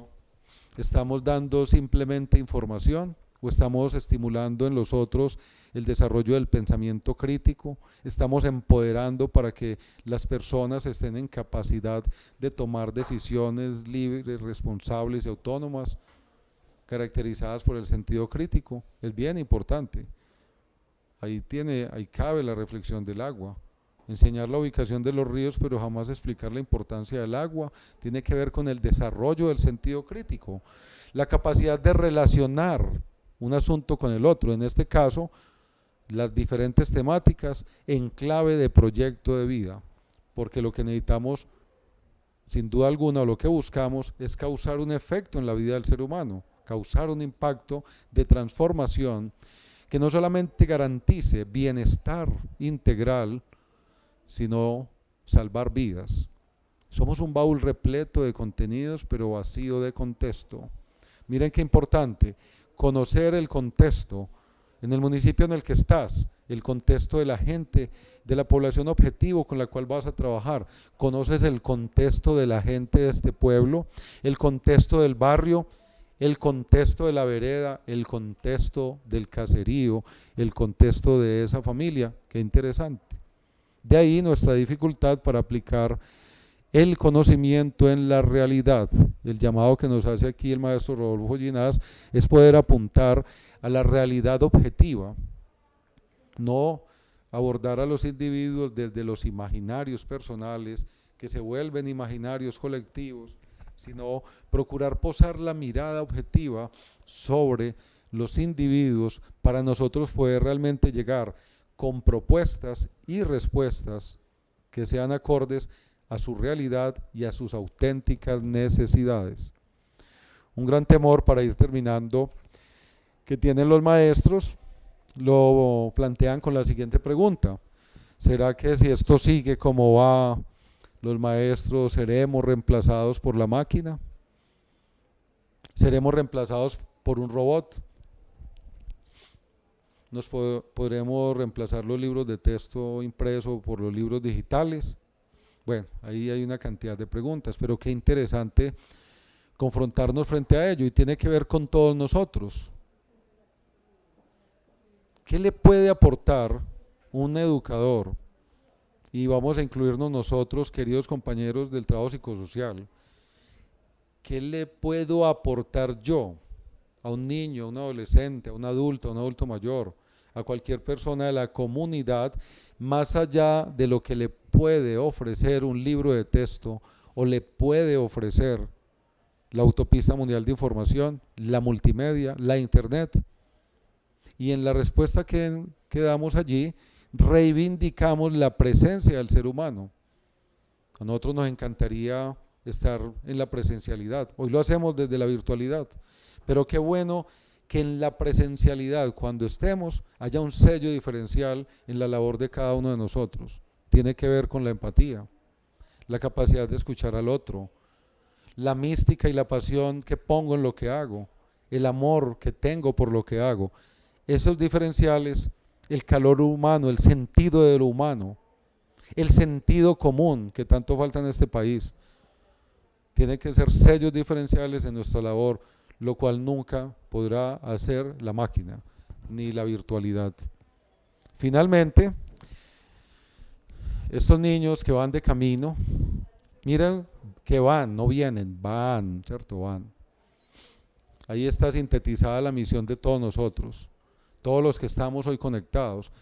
¿estamos dando simplemente información o estamos estimulando en los otros el desarrollo del pensamiento crítico? ¿Estamos empoderando para que las personas estén en capacidad de tomar decisiones libres, responsables y autónomas, caracterizadas por el sentido crítico? Es bien importante. Ahí cabe la reflexión del agua. Enseñar la ubicación de los ríos, pero jamás explicar la importancia del agua, tiene que ver con el desarrollo del sentido crítico, la capacidad de relacionar un asunto con el otro, en este caso, las diferentes temáticas en clave de proyecto de vida, porque lo que necesitamos, sin duda alguna, lo que buscamos es causar un efecto en la vida del ser humano, causar un impacto de transformación que no solamente garantice bienestar integral, sino salvar vidas. Somos un baúl repleto de contenidos, pero vacío de contexto. Miren qué importante, conocer el contexto en el municipio en el que estás, el contexto de la gente, de la población objetivo con la cual vas a trabajar. Conoces el contexto de la gente de este pueblo, el contexto del barrio, el contexto de la vereda, el contexto del caserío, el contexto de esa familia. Qué interesante. De ahí nuestra dificultad para aplicar el conocimiento en la realidad. El llamado que nos hace aquí el maestro Rodolfo Ginás es poder apuntar a la realidad objetiva, no abordar a los individuos desde los imaginarios personales que se vuelven imaginarios colectivos, sino procurar posar la mirada objetiva sobre los individuos para nosotros poder realmente llegar con propuestas y respuestas que sean acordes a su realidad y a sus auténticas necesidades. Un gran temor, para ir terminando, que tienen los maestros, lo plantean con la siguiente pregunta: ¿será que si esto sigue como va, los maestros seremos reemplazados por la máquina? ¿Seremos reemplazados por un robot? ¿Podremos reemplazar los libros de texto impreso por los libros digitales? Bueno, ahí hay una cantidad de preguntas, pero qué interesante confrontarnos frente a ello, y tiene que ver con todos nosotros. ¿Qué le puede aportar un educador? Y vamos a incluirnos nosotros, queridos compañeros del trabajo psicosocial. ¿Qué le puedo aportar yo a un niño, a un adolescente, a un adulto mayor, a cualquier persona de la comunidad, más allá de lo que le puede ofrecer un libro de texto o le puede ofrecer la autopista mundial de información, la multimedia, la internet. Y en la respuesta que damos allí, reivindicamos la presencia del ser humano. A nosotros nos encantaría estar en la presencialidad, hoy lo hacemos desde la virtualidad, pero qué bueno que en la presencialidad, cuando estemos, haya un sello diferencial en la labor de cada uno de nosotros. Tiene que ver con la empatía, la capacidad de escuchar al otro, la mística y la pasión que pongo en lo que hago, el amor que tengo por lo que hago. Esos diferenciales, el calor humano, el sentido de lo humano, el sentido común que tanto falta en este país, tiene que ser sellos diferenciales en nuestra labor, lo cual nunca podrá hacer la máquina, ni la virtualidad. Finalmente, estos niños que van de camino, miren que van, no vienen, van, ¿cierto? Van. Ahí está sintetizada la misión de todos nosotros, todos los que estamos hoy conectados,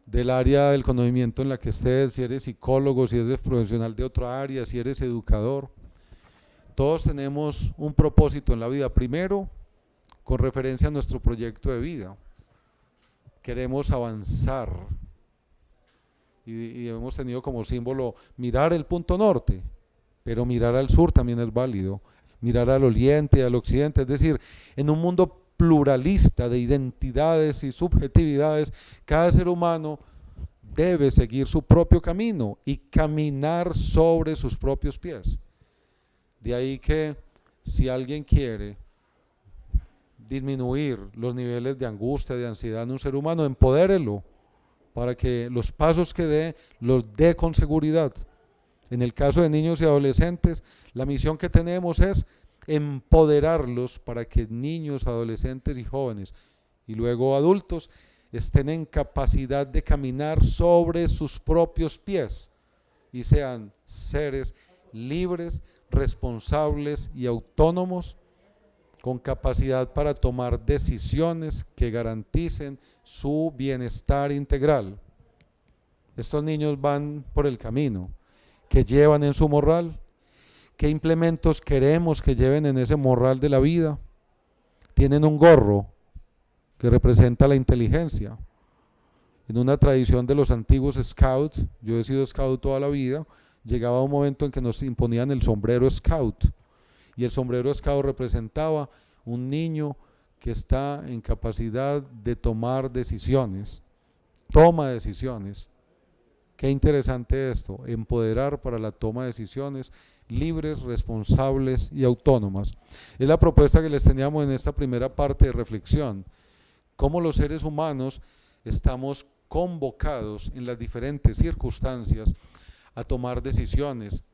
del área del conocimiento en la que estés, si eres psicólogo, si eres profesional de otra área, si eres educador. Todos tenemos un propósito en la vida. Primero, con referencia a nuestro proyecto de vida. Queremos avanzar y hemos tenido como símbolo mirar el punto norte, pero mirar al sur también es válido, mirar al oriente y al occidente, es decir, en un mundo pluralista de identidades y subjetividades, cada ser humano debe seguir su propio camino y caminar sobre sus propios pies. De ahí que si alguien quiere disminuir los niveles de angustia, de ansiedad en un ser humano, empodérelo para que los pasos que dé, los dé con seguridad. En el caso de niños y adolescentes, la misión que tenemos es empoderarlos para que niños, adolescentes y jóvenes y luego adultos estén en capacidad de caminar sobre sus propios pies y sean seres libres, responsables y autónomos con capacidad para tomar decisiones que garanticen su bienestar integral. Estos niños van por el camino que llevan en su morral. ¿Qué implementos queremos que lleven en ese morral de la vida? Tienen un gorro que representa la inteligencia. En una tradición de los antiguos scouts, yo he sido scout toda la vida, llegaba un momento en que nos imponían el sombrero scout, y el sombrero scout representaba un niño que está en capacidad de tomar decisiones, toma decisiones. Qué interesante esto, empoderar para la toma de decisiones libres, responsables y autónomas. Es la propuesta que les teníamos en esta primera parte de reflexión. Cómo los seres humanos estamos convocados en las diferentes circunstancias a tomar decisiones,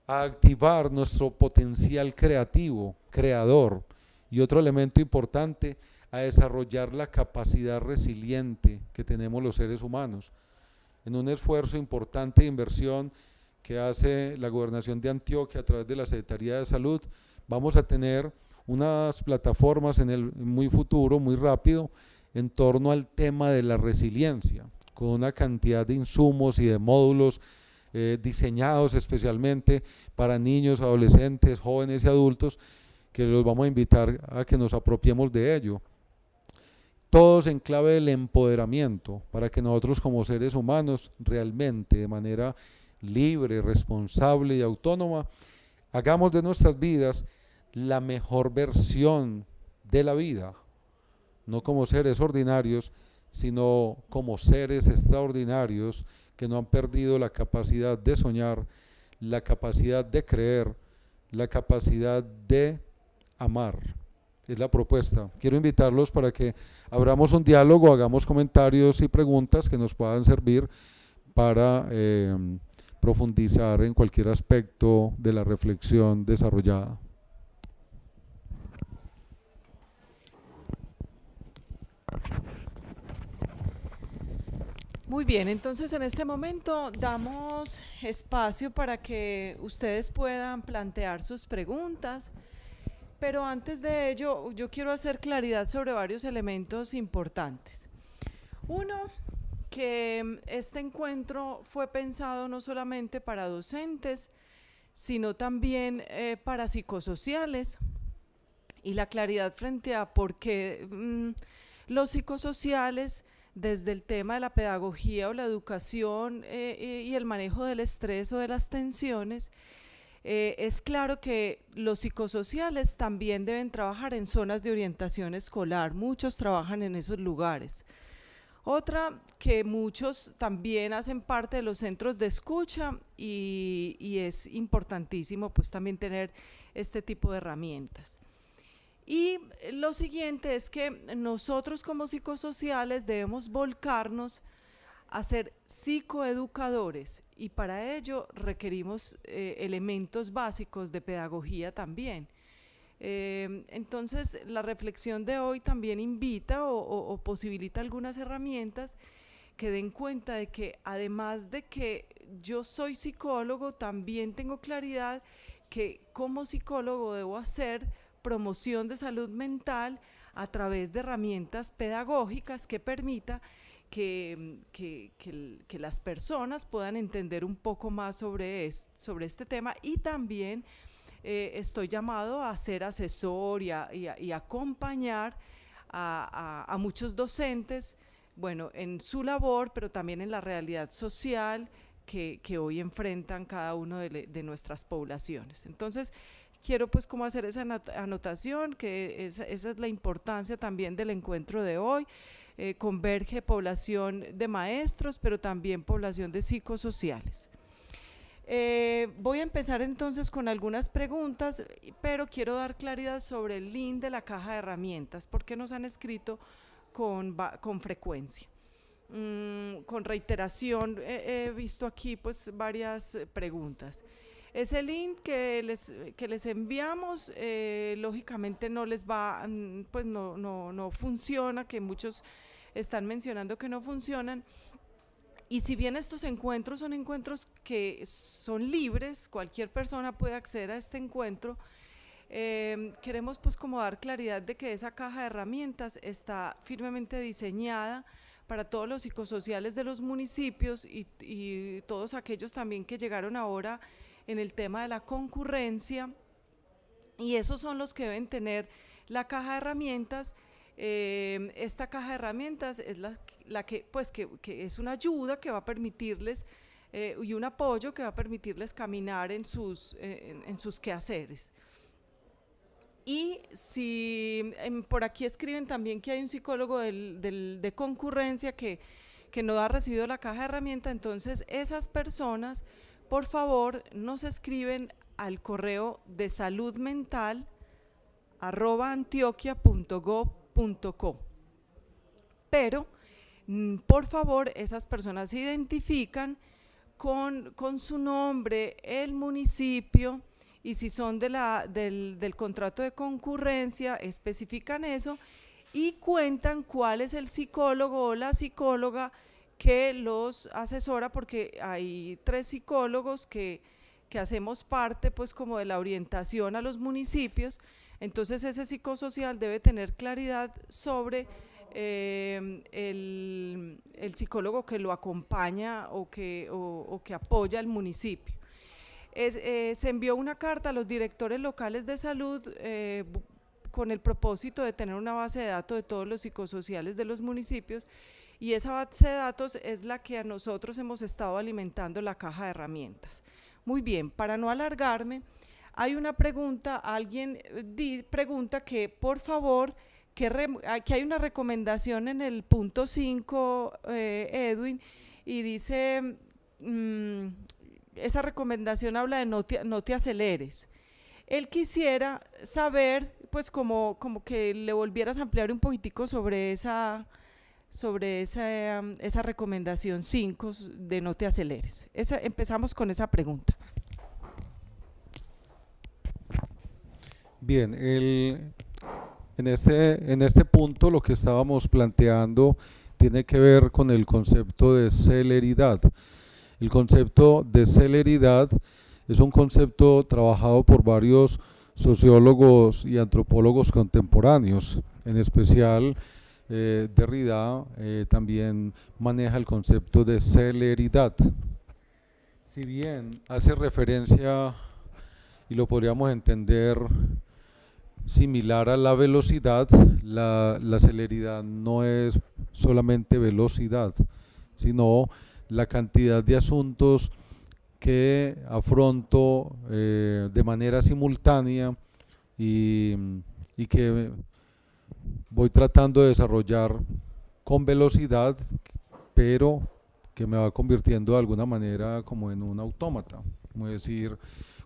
a activar nuestro potencial creativo, creador, y otro elemento importante, a desarrollar la capacidad resiliente que tenemos los seres humanos. En un esfuerzo importante de inversión que hace la Gobernación de Antioquia a través de la Secretaría de Salud, vamos a tener unas plataformas en el muy futuro, muy rápido, en torno al tema de la resiliencia, con una cantidad de insumos y de módulos diseñados especialmente para niños, adolescentes, jóvenes y adultos, que los vamos a invitar a que nos apropiemos de ello. Todos en clave del empoderamiento, para que nosotros como seres humanos realmente de manera libre, responsable y autónoma, hagamos de nuestras vidas la mejor versión de la vida, no como seres ordinarios, sino como seres extraordinarios que no han perdido la capacidad de soñar, la capacidad de creer, la capacidad de amar. Es la propuesta. Quiero invitarlos para que abramos un diálogo, hagamos comentarios y preguntas que nos puedan servir para profundizar en cualquier aspecto de la reflexión desarrollada. Muy bien, entonces en este momento damos espacio para que ustedes puedan plantear sus preguntas. pero antes de ello yo quiero hacer claridad sobre varios elementos importantes. Uno, que este encuentro fue pensado no solamente para docentes, sino también para psicosociales, y la claridad frente a por qué los psicosociales, desde el tema de la pedagogía o la educación y el manejo del estrés o de las tensiones, es claro que los psicosociales también deben trabajar en zonas de orientación escolar, muchos trabajan en esos lugares. Otra, que muchos también hacen parte de los centros de escucha y es importantísimo pues también tener este tipo de herramientas. Y lo siguiente es que nosotros como psicosociales debemos volcarnos a ser psicoeducadores, y para ello requerimos elementos básicos de pedagogía también. Entonces la reflexión de hoy también invita o posibilita algunas herramientas que den cuenta de que además de que yo soy psicólogo, también tengo claridad que como psicólogo debo hacer promoción de salud mental a través de herramientas pedagógicas que permita que las personas puedan entender un poco más sobre este tema, y también estoy llamado a ser asesor y acompañar a muchos docentes, bueno, en su labor, pero también en la realidad social que hoy enfrentan cada uno de nuestras poblaciones. Entonces, quiero pues como hacer esa anotación, que esa es la importancia también del encuentro de hoy. Converge población de maestros, pero también población de psicosociales. Voy a empezar entonces con algunas preguntas, pero quiero dar claridad sobre el link de la caja de herramientas, porque nos han escrito con frecuencia. Con reiteración he visto aquí pues varias preguntas. Ese link que les enviamos, lógicamente no les va, pues no funciona, que muchos están mencionando que no funcionan. Y si bien estos encuentros son encuentros que son libres, cualquier persona puede acceder a este encuentro, queremos pues como dar claridad de que esa caja de herramientas está firmemente diseñada para todos los psicosociales de los municipios y todos aquellos también que llegaron ahora en el tema de la concurrencia, y esos son los que deben tener la caja de herramientas. Esta caja de herramientas es la que es una ayuda que va a permitirles y un apoyo que va a permitirles caminar en sus quehaceres. Y si por aquí escriben también que hay un psicólogo de concurrencia que no ha recibido la caja de herramientas, entonces esas personas, por favor, nos escriben al correo de saludmental@antioquia.gov.co. Pero, por favor, esas personas se identifican con su nombre, el municipio, y si son del contrato de concurrencia, especifican eso y cuentan cuál es el psicólogo o la psicóloga que los asesora, porque hay 3 psicólogos que hacemos parte pues como de la orientación a los municipios. Entonces ese psicosocial debe tener claridad sobre el psicólogo que lo acompaña o que apoya al municipio. Se envió una carta a los directores locales de salud con el propósito de tener una base de datos de todos los psicosociales de los municipios, y esa base de datos es la que a nosotros hemos estado alimentando la caja de herramientas. Muy bien, para no alargarme, hay una pregunta, alguien pregunta que por favor, que hay una recomendación en el punto 5, Edwin, y dice, esa recomendación habla de no te aceleres. Él quisiera saber, pues como que le volvieras a ampliar un poquitico sobre esa recomendación 5 de no te aceleres. Empezamos con esa pregunta. Bien, en este punto lo que estábamos planteando tiene que ver con el concepto de celeridad. El concepto de celeridad es un concepto trabajado por varios sociólogos y antropólogos contemporáneos, en especial Derrida también maneja el concepto de celeridad. Si bien hace referencia, y lo podríamos entender similar a la velocidad, la celeridad no es solamente velocidad, sino la cantidad de asuntos que afronto de manera simultánea y que voy tratando de desarrollar con velocidad, pero que me va convirtiendo de alguna manera como en un autómata, como decir,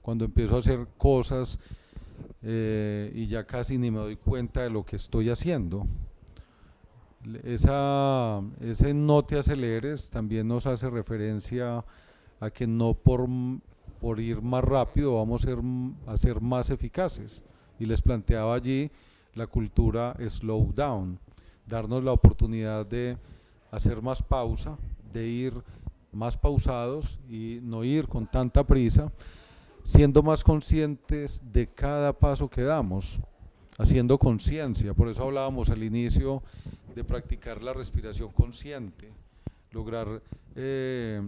cuando empiezo a hacer cosas y ya casi ni me doy cuenta de lo que estoy haciendo. Ese no te aceleres también nos hace referencia a que no por ir más rápido vamos a ser más eficaces. Y les planteaba allí la cultura slow down, darnos la oportunidad de hacer más pausa, de ir más pausados y no ir con tanta prisa, siendo más conscientes de cada paso que damos, haciendo conciencia. Por eso hablábamos al inicio de practicar la respiración consciente, lograr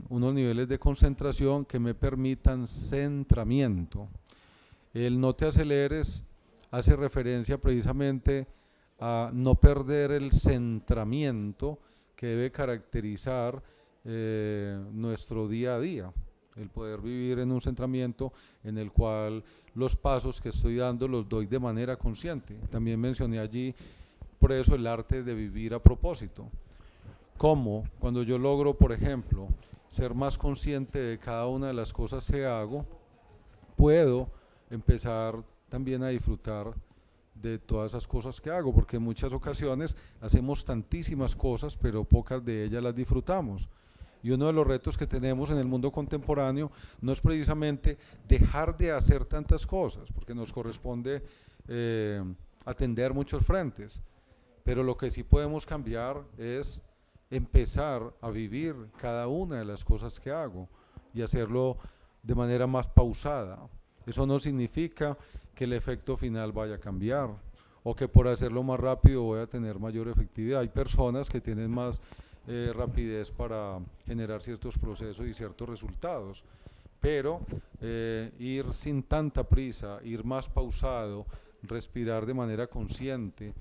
unos niveles de concentración que me permitan centramiento. El no te aceleres hace referencia precisamente a no perder el centramiento que debe caracterizar nuestro día a día, el poder vivir en un centramiento en el cual los pasos que estoy dando los doy de manera consciente. También mencioné allí, por eso, el arte de vivir a propósito. Como cuando yo logro, por ejemplo, ser más consciente de cada una de las cosas que hago, puedo empezar también a disfrutar de todas esas cosas que hago, porque en muchas ocasiones hacemos tantísimas cosas, pero pocas de ellas las disfrutamos. Y uno de los retos que tenemos en el mundo contemporáneo no es precisamente dejar de hacer tantas cosas, porque nos corresponde atender muchos frentes, pero lo que sí podemos cambiar es empezar a vivir cada una de las cosas que hago y hacerlo de manera más pausada. Eso no significa que el efecto final vaya a cambiar o que por hacerlo más rápido voy a tener mayor efectividad. Hay personas que tienen más rapidez para generar ciertos procesos y ciertos resultados, pero ir sin tanta prisa, ir más pausado, respirar de manera consciente,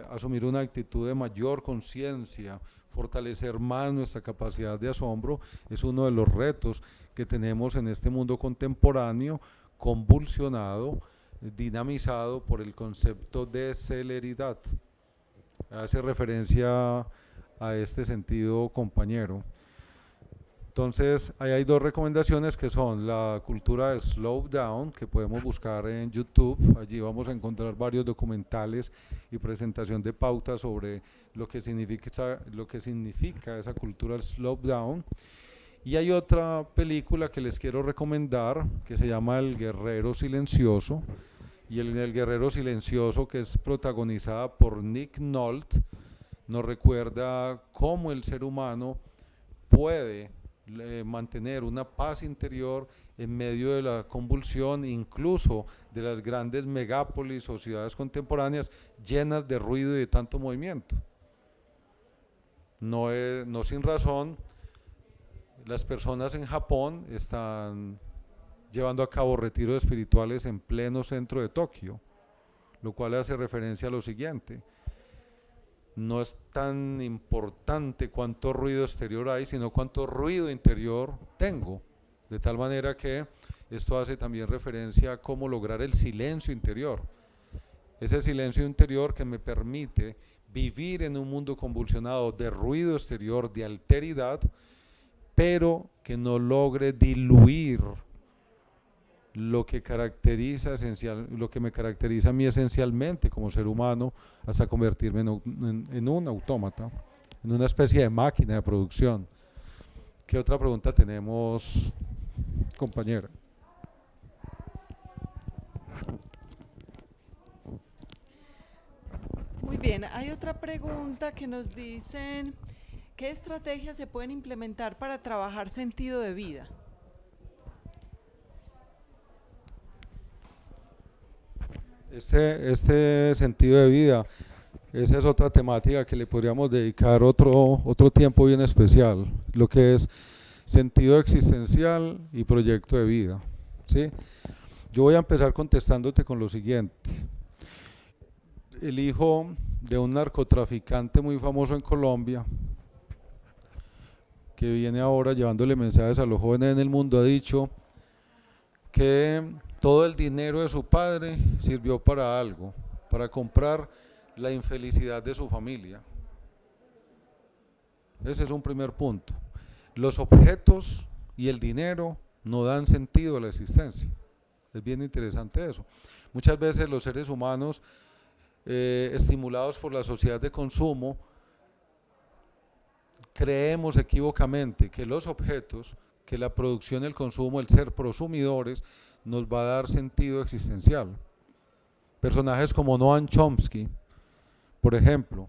asumir una actitud de mayor conciencia, fortalecer más nuestra capacidad de asombro, es uno de los retos que tenemos en este mundo contemporáneo, convulsionado, dinamizado por el concepto de celeridad. Hace referencia a este sentido, compañero. Entonces, ahí hay dos recomendaciones que son la cultura del slow down, que podemos buscar en YouTube. Allí vamos a encontrar varios documentales y presentación de pautas sobre lo que significa esa cultura del slow down. Y hay otra película que les quiero recomendar que se llama El Guerrero Silencioso. Y el Guerrero Silencioso, que es protagonizada por Nick Nolte, nos recuerda cómo el ser humano puede mantener una paz interior en medio de la convulsión, incluso de las grandes megápolis o ciudades contemporáneas llenas de ruido y de tanto movimiento. No sin razón, las personas en Japón están llevando a cabo retiros espirituales en pleno centro de Tokio, lo cual hace referencia a lo siguiente: no es tan importante cuánto ruido exterior hay, sino cuánto ruido interior tengo, de tal manera que esto hace también referencia a cómo lograr el silencio interior, ese silencio interior que me permite vivir en un mundo convulsionado de ruido exterior, de alteridad, pero que no logre diluir lo que me caracteriza a mí esencialmente como ser humano, hasta convertirme en un autómata, en una especie de máquina de producción. ¿Qué otra pregunta tenemos, compañera? Muy bien, hay otra pregunta que nos dicen: ¿qué estrategias se pueden implementar para trabajar sentido de vida? Este sentido de vida, esa es otra temática que le podríamos dedicar otro tiempo bien especial, lo que es sentido existencial y proyecto de vida, ¿sí? Yo voy a empezar contestándote con lo siguiente. El hijo de un narcotraficante muy famoso en Colombia, que viene ahora llevándole mensajes a los jóvenes en el mundo, ha dicho que todo el dinero de su padre sirvió para algo, para comprar la infelicidad de su familia. Ese es un primer punto. Los objetos y el dinero no dan sentido a la existencia. Es bien interesante eso. Muchas veces los seres humanos, estimulados por la sociedad de consumo, creemos equívocamente que los objetos, que la producción, el consumo, el ser prosumidores, nos va a dar sentido existencial. Personajes como Noam Chomsky, por ejemplo,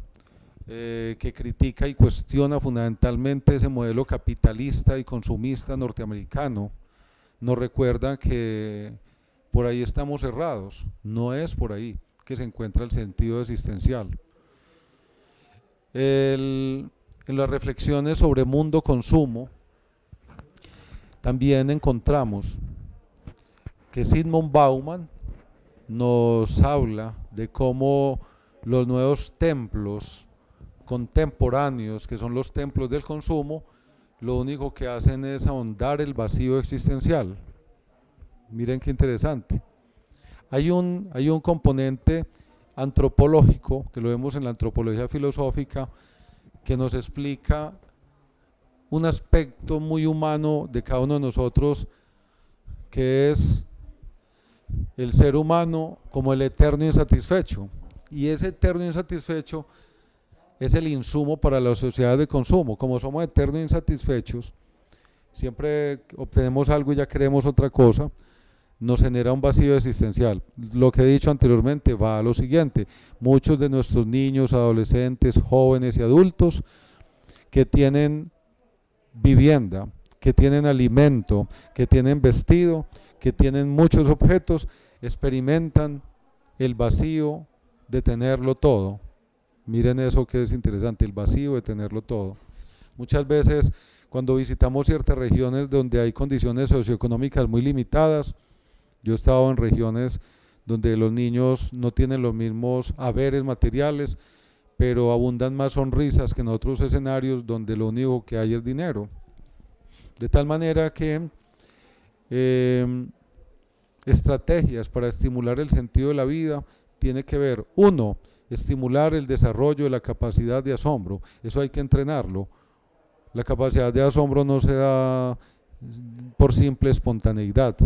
que critica y cuestiona fundamentalmente ese modelo capitalista y consumista norteamericano, nos recuerda que por ahí estamos errados, no es por ahí que se encuentra el sentido existencial. En las reflexiones sobre mundo-consumo, también encontramos que Zygmunt Bauman nos habla de cómo los nuevos templos contemporáneos, que son los templos del consumo, lo único que hacen es ahondar el vacío existencial. Miren qué interesante. Hay un componente antropológico, que lo vemos en la antropología filosófica, que nos explica un aspecto muy humano de cada uno de nosotros, que es el ser humano como el eterno insatisfecho. Y ese eterno insatisfecho es el insumo para la sociedad de consumo. Como somos eternos insatisfechos, siempre obtenemos algo y ya queremos otra cosa, nos genera un vacío existencial. Lo que he dicho anteriormente va a lo siguiente: muchos de nuestros niños, adolescentes, jóvenes y adultos que tienen vivienda, que tienen alimento, que tienen vestido, que tienen muchos objetos, experimentan el vacío de tenerlo todo. Miren eso que es interesante, el vacío de tenerlo todo. Muchas veces cuando visitamos ciertas regiones donde hay condiciones socioeconómicas muy limitadas, yo he estado en regiones donde los niños no tienen los mismos haberes materiales, pero abundan más sonrisas que en otros escenarios donde lo único que hay es dinero. De tal manera que estrategias para estimular el sentido de la vida tiene que ver, uno, estimular el desarrollo de la capacidad de asombro. Eso hay que entrenarlo. La capacidad de asombro no se da por simple espontaneidad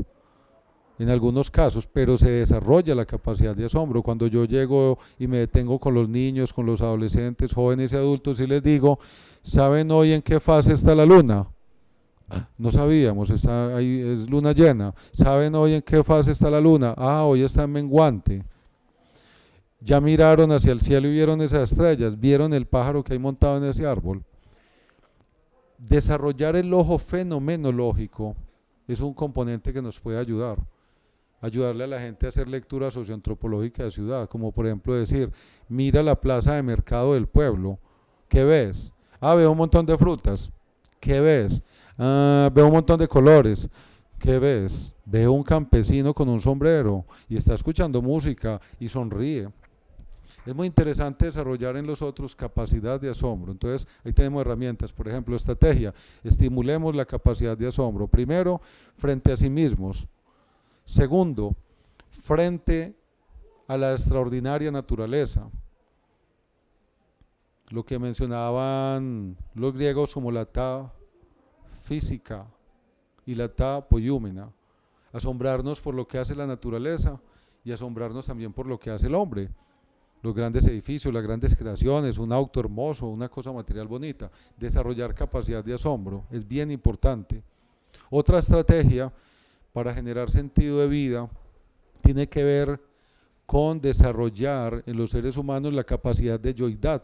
en algunos casos, pero se desarrolla la capacidad de asombro. Cuando yo llego y me detengo con los niños, con los adolescentes, jóvenes y adultos y les digo, ¿saben hoy en qué fase está la luna? No sabíamos, está ahí, es luna llena. ¿Saben hoy en qué fase está la luna? Hoy está en menguante. Ya miraron hacia el cielo y vieron esas estrellas, vieron el pájaro que hay montado en ese árbol. Desarrollar el ojo fenomenológico es un componente que nos puede ayudarle a la gente a hacer lectura socioantropológica de ciudad, como por ejemplo decir, mira la plaza de mercado del pueblo, ¿qué ves? Veo un montón de frutas, ¿qué ves? Veo un montón de colores, ¿qué ves? Veo un campesino con un sombrero y está escuchando música y sonríe. Es muy interesante desarrollar en los otros capacidad de asombro. Entonces, ahí tenemos herramientas. Por ejemplo, estrategia. Estimulemos la capacidad de asombro. Primero, frente a sí mismos. Segundo, frente a la extraordinaria naturaleza. Lo que mencionaban los griegos como la ta física y la ta poiúmena. Asombrarnos por lo que hace la naturaleza y asombrarnos también por lo que hace el hombre. Los grandes edificios, las grandes creaciones, un auto hermoso, una cosa material bonita. Desarrollar capacidad de asombro es bien importante. Otra estrategia para generar sentido de vida tiene que ver con desarrollar en los seres humanos la capacidad de yoidad,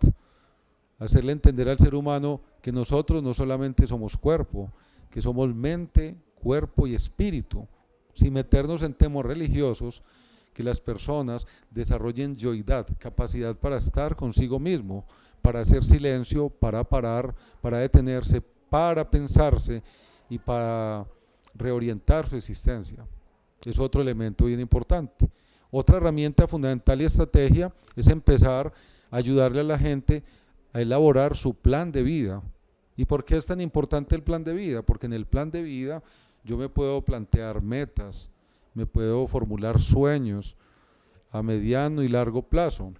hacerle entender al ser humano que nosotros no solamente somos cuerpo, que somos mente, cuerpo y espíritu, sin meternos en temas religiosos, que las personas desarrollen yoidad, capacidad para estar consigo mismo, para hacer silencio, para parar, para detenerse, para pensarse y para reorientar su existencia. Es otro elemento bien importante. Otra herramienta fundamental y estrategia es empezar a ayudarle a la gente a elaborar su plan de vida. ¿Y por qué es tan importante el plan de vida? Porque en el plan de vida yo me puedo plantear metas, me puedo formular sueños a mediano y largo plazo.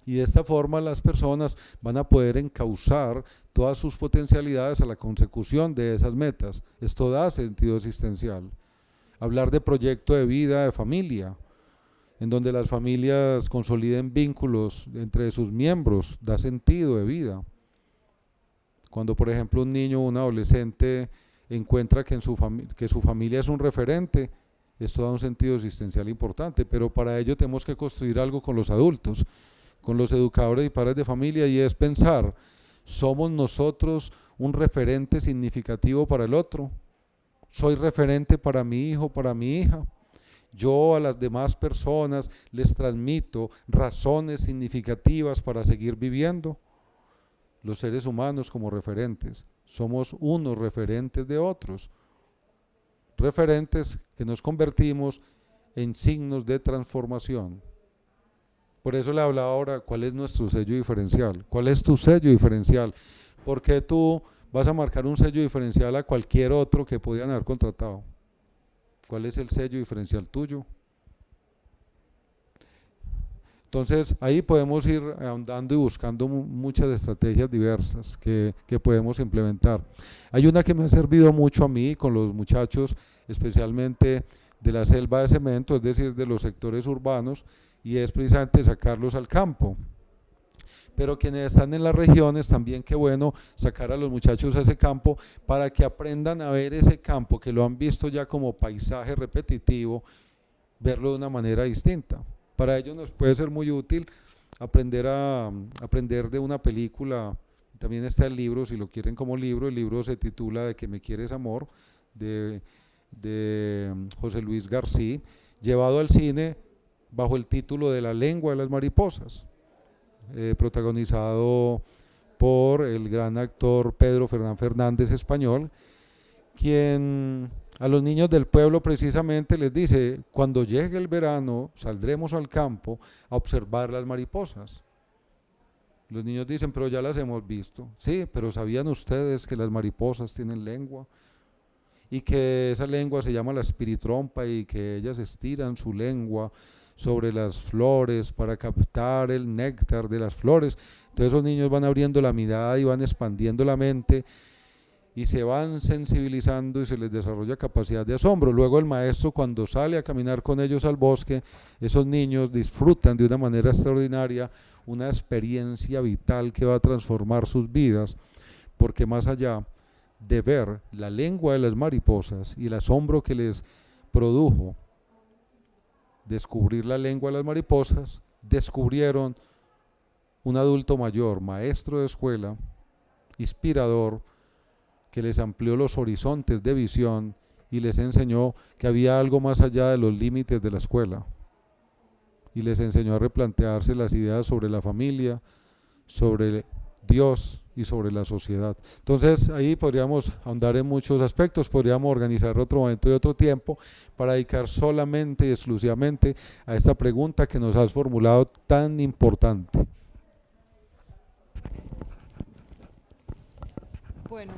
Y de esta forma las personas van a poder encauzar todas sus potencialidades a la consecución de esas metas. Esto da sentido existencial. Hablar de proyecto de vida, de familia, en donde las familias consoliden vínculos entre sus miembros, da sentido de vida. Cuando, por ejemplo, un niño o un adolescente encuentra que su familia es un referente, esto da un sentido existencial importante, pero para ello tenemos que construir algo con los adultos, con los educadores y padres de familia, y es pensar, ¿somos nosotros un referente significativo para el otro? ¿Soy referente para mi hijo, para mi hija? Yo a las demás personas les transmito razones significativas para seguir viviendo. Los seres humanos como referentes, somos unos referentes de otros, referentes que nos convertimos en signos de transformación. Por eso le hablaba ahora, ¿cuál es nuestro sello diferencial? ¿Cuál es tu sello diferencial? ¿Por qué tú vas a marcar un sello diferencial a cualquier otro que podían haber contratado? ¿Cuál es el sello diferencial tuyo? Entonces ahí podemos ir ahondando y buscando muchas estrategias diversas que podemos implementar. Hay una que me ha servido mucho a mí con los muchachos, especialmente de la selva de cemento, es decir, de los sectores urbanos, y es precisamente sacarlos al campo. Pero quienes están en las regiones, también qué bueno sacar a los muchachos a ese campo para que aprendan a ver ese campo, que lo han visto ya como paisaje repetitivo, verlo de una manera distinta. Para ello nos puede ser muy útil aprender de una película. También está el libro, si lo quieren como libro, el libro se titula De que me quieres amor, de José Luis García, llevado al cine bajo el título de La lengua de las mariposas, protagonizado por el gran actor Pedro Fernán Fernández, español, quien a los niños del pueblo precisamente les dice, cuando llegue el verano saldremos al campo a observar las mariposas. Los niños dicen, pero ya las hemos visto. Sí, pero ¿sabían ustedes que las mariposas tienen lengua? Y que esa lengua se llama la espiritrompa y que ellas estiran su lengua sobre las flores para captar el néctar de las flores. Entonces esos niños van abriendo la mirada y van expandiendo la mente y se van sensibilizando y se les desarrolla capacidad de asombro. Luego el maestro, cuando sale a caminar con ellos al bosque, esos niños disfrutan de una manera extraordinaria una experiencia vital que va a transformar sus vidas, porque más allá de ver la lengua de las mariposas y el asombro que les produjo descubrir la lengua de las mariposas, descubrieron un adulto mayor, maestro de escuela, inspirador, que les amplió los horizontes de visión y les enseñó que había algo más allá de los límites de la escuela, y les enseñó a replantearse las ideas sobre la familia, sobre Dios y sobre la sociedad. Entonces ahí podríamos ahondar en muchos aspectos, podríamos organizar otro momento y otro tiempo para dedicar solamente y exclusivamente a esta pregunta que nos has formulado tan importante. Bueno,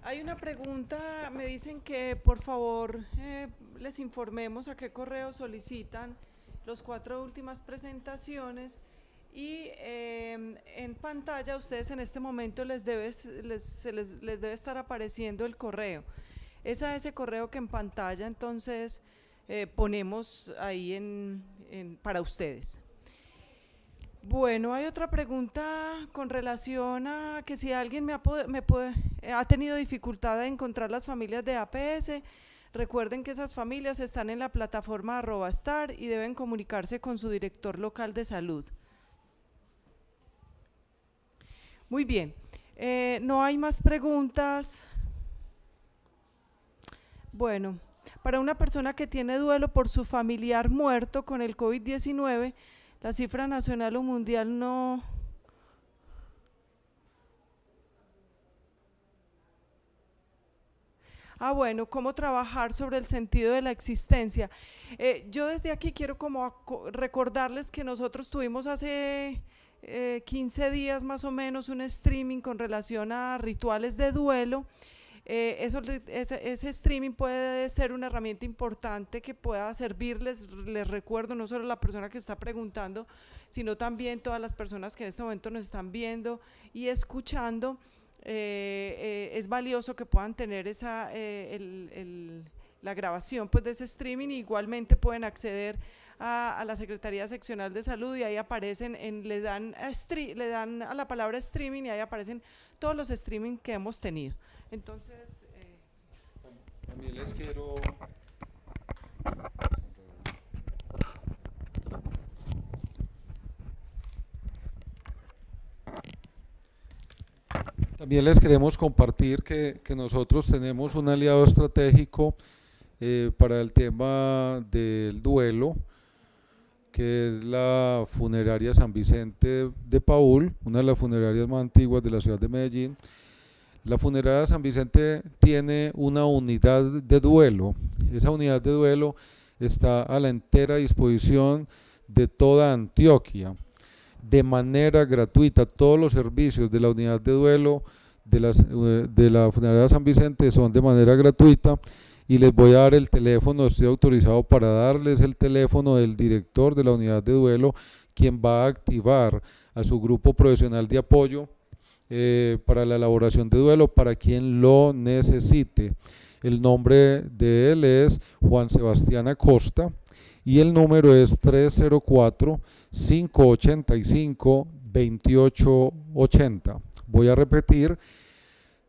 hay una pregunta, me dicen que por favor les informemos a qué correo solicitan las 4 últimas presentaciones. Y en pantalla ustedes en este momento les debe estar apareciendo el correo. Es a ese correo que en pantalla entonces ponemos ahí para ustedes. Bueno, hay otra pregunta con relación a que si alguien ha tenido dificultad de encontrar las familias de APS, recuerden que esas familias están en la plataforma @star y deben comunicarse con su director local de salud. Muy bien, no hay más preguntas. Bueno, Para una persona que tiene duelo por su familiar muerto con el COVID-19, la cifra nacional o mundial no... Bueno, ¿cómo trabajar sobre el sentido de la existencia? Yo desde aquí quiero como recordarles que nosotros tuvimos hace 15 días más o menos un streaming con relación a rituales de duelo. Ese streaming puede ser una herramienta importante que pueda servirles, les recuerdo, no solo la persona que está preguntando, sino también todas las personas que en este momento nos están viendo y escuchando. Es valioso que puedan tener la grabación pues, de ese streaming. Igualmente pueden acceder a la Secretaría Seccional de Salud y ahí aparecen, le dan a la palabra streaming y ahí aparecen todos los streaming que hemos tenido. Entonces, también les quiero... También les queremos compartir que nosotros tenemos un aliado estratégico para el tema del duelo, que es la funeraria San Vicente de Paúl, una de las funerarias más antiguas de la ciudad de Medellín. La funeraria San Vicente tiene una unidad de duelo. Esa unidad de duelo está a la entera disposición de toda Antioquia, de manera gratuita. Todos los servicios de la unidad de duelo de la funeraria San Vicente son de manera gratuita, y les voy a dar el teléfono. Estoy autorizado para darles el teléfono del director de la unidad de duelo, quien va a activar a su grupo profesional de apoyo para la elaboración de duelo para quien lo necesite. El nombre de él es Juan Sebastián Acosta y el número es 304-585-2880. Voy a repetir: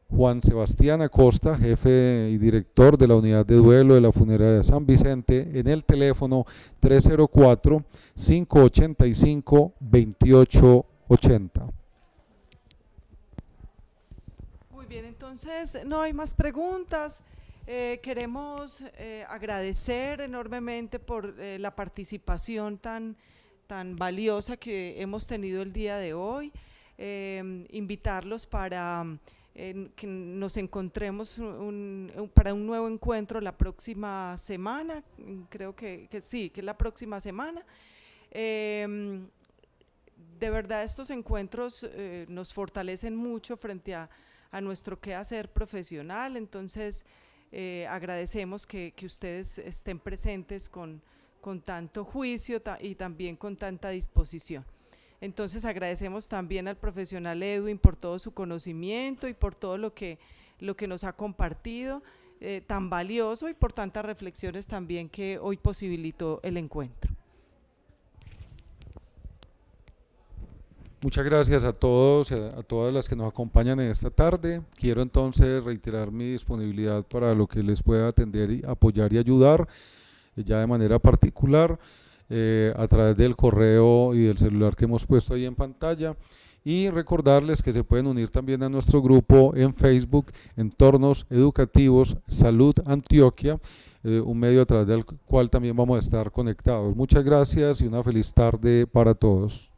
Juan Sebastián Acosta, jefe y director de la unidad de duelo de la funeraria San Vicente, en el teléfono 304-585-2880. muy bien, entonces no hay más preguntas. Queremos agradecer enormemente por la participación tan valiosa que hemos tenido el día de hoy. Invitarlos para que nos encontremos para un nuevo encuentro la próxima semana. Creo que sí, que es la próxima semana. De verdad, estos encuentros nos fortalecen mucho frente a nuestro quehacer profesional. Entonces agradecemos que ustedes estén presentes con tanto juicio y también con tanta disposición. Entonces agradecemos también al profesional Edwin por todo su conocimiento y por todo lo que nos ha compartido, tan valioso, y por tantas reflexiones también que hoy posibilitó el encuentro. Muchas gracias a todos, a todas las que nos acompañan en esta tarde. Quiero entonces reiterar mi disponibilidad para lo que les pueda atender, y apoyar y ayudar, ya de manera particular, a través del correo y del celular que hemos puesto ahí en pantalla. Y recordarles que se pueden unir también a nuestro grupo en Facebook, Entornos Educativos Salud Antioquia, un medio a través del cual también vamos a estar conectados. Muchas gracias y una feliz tarde para todos.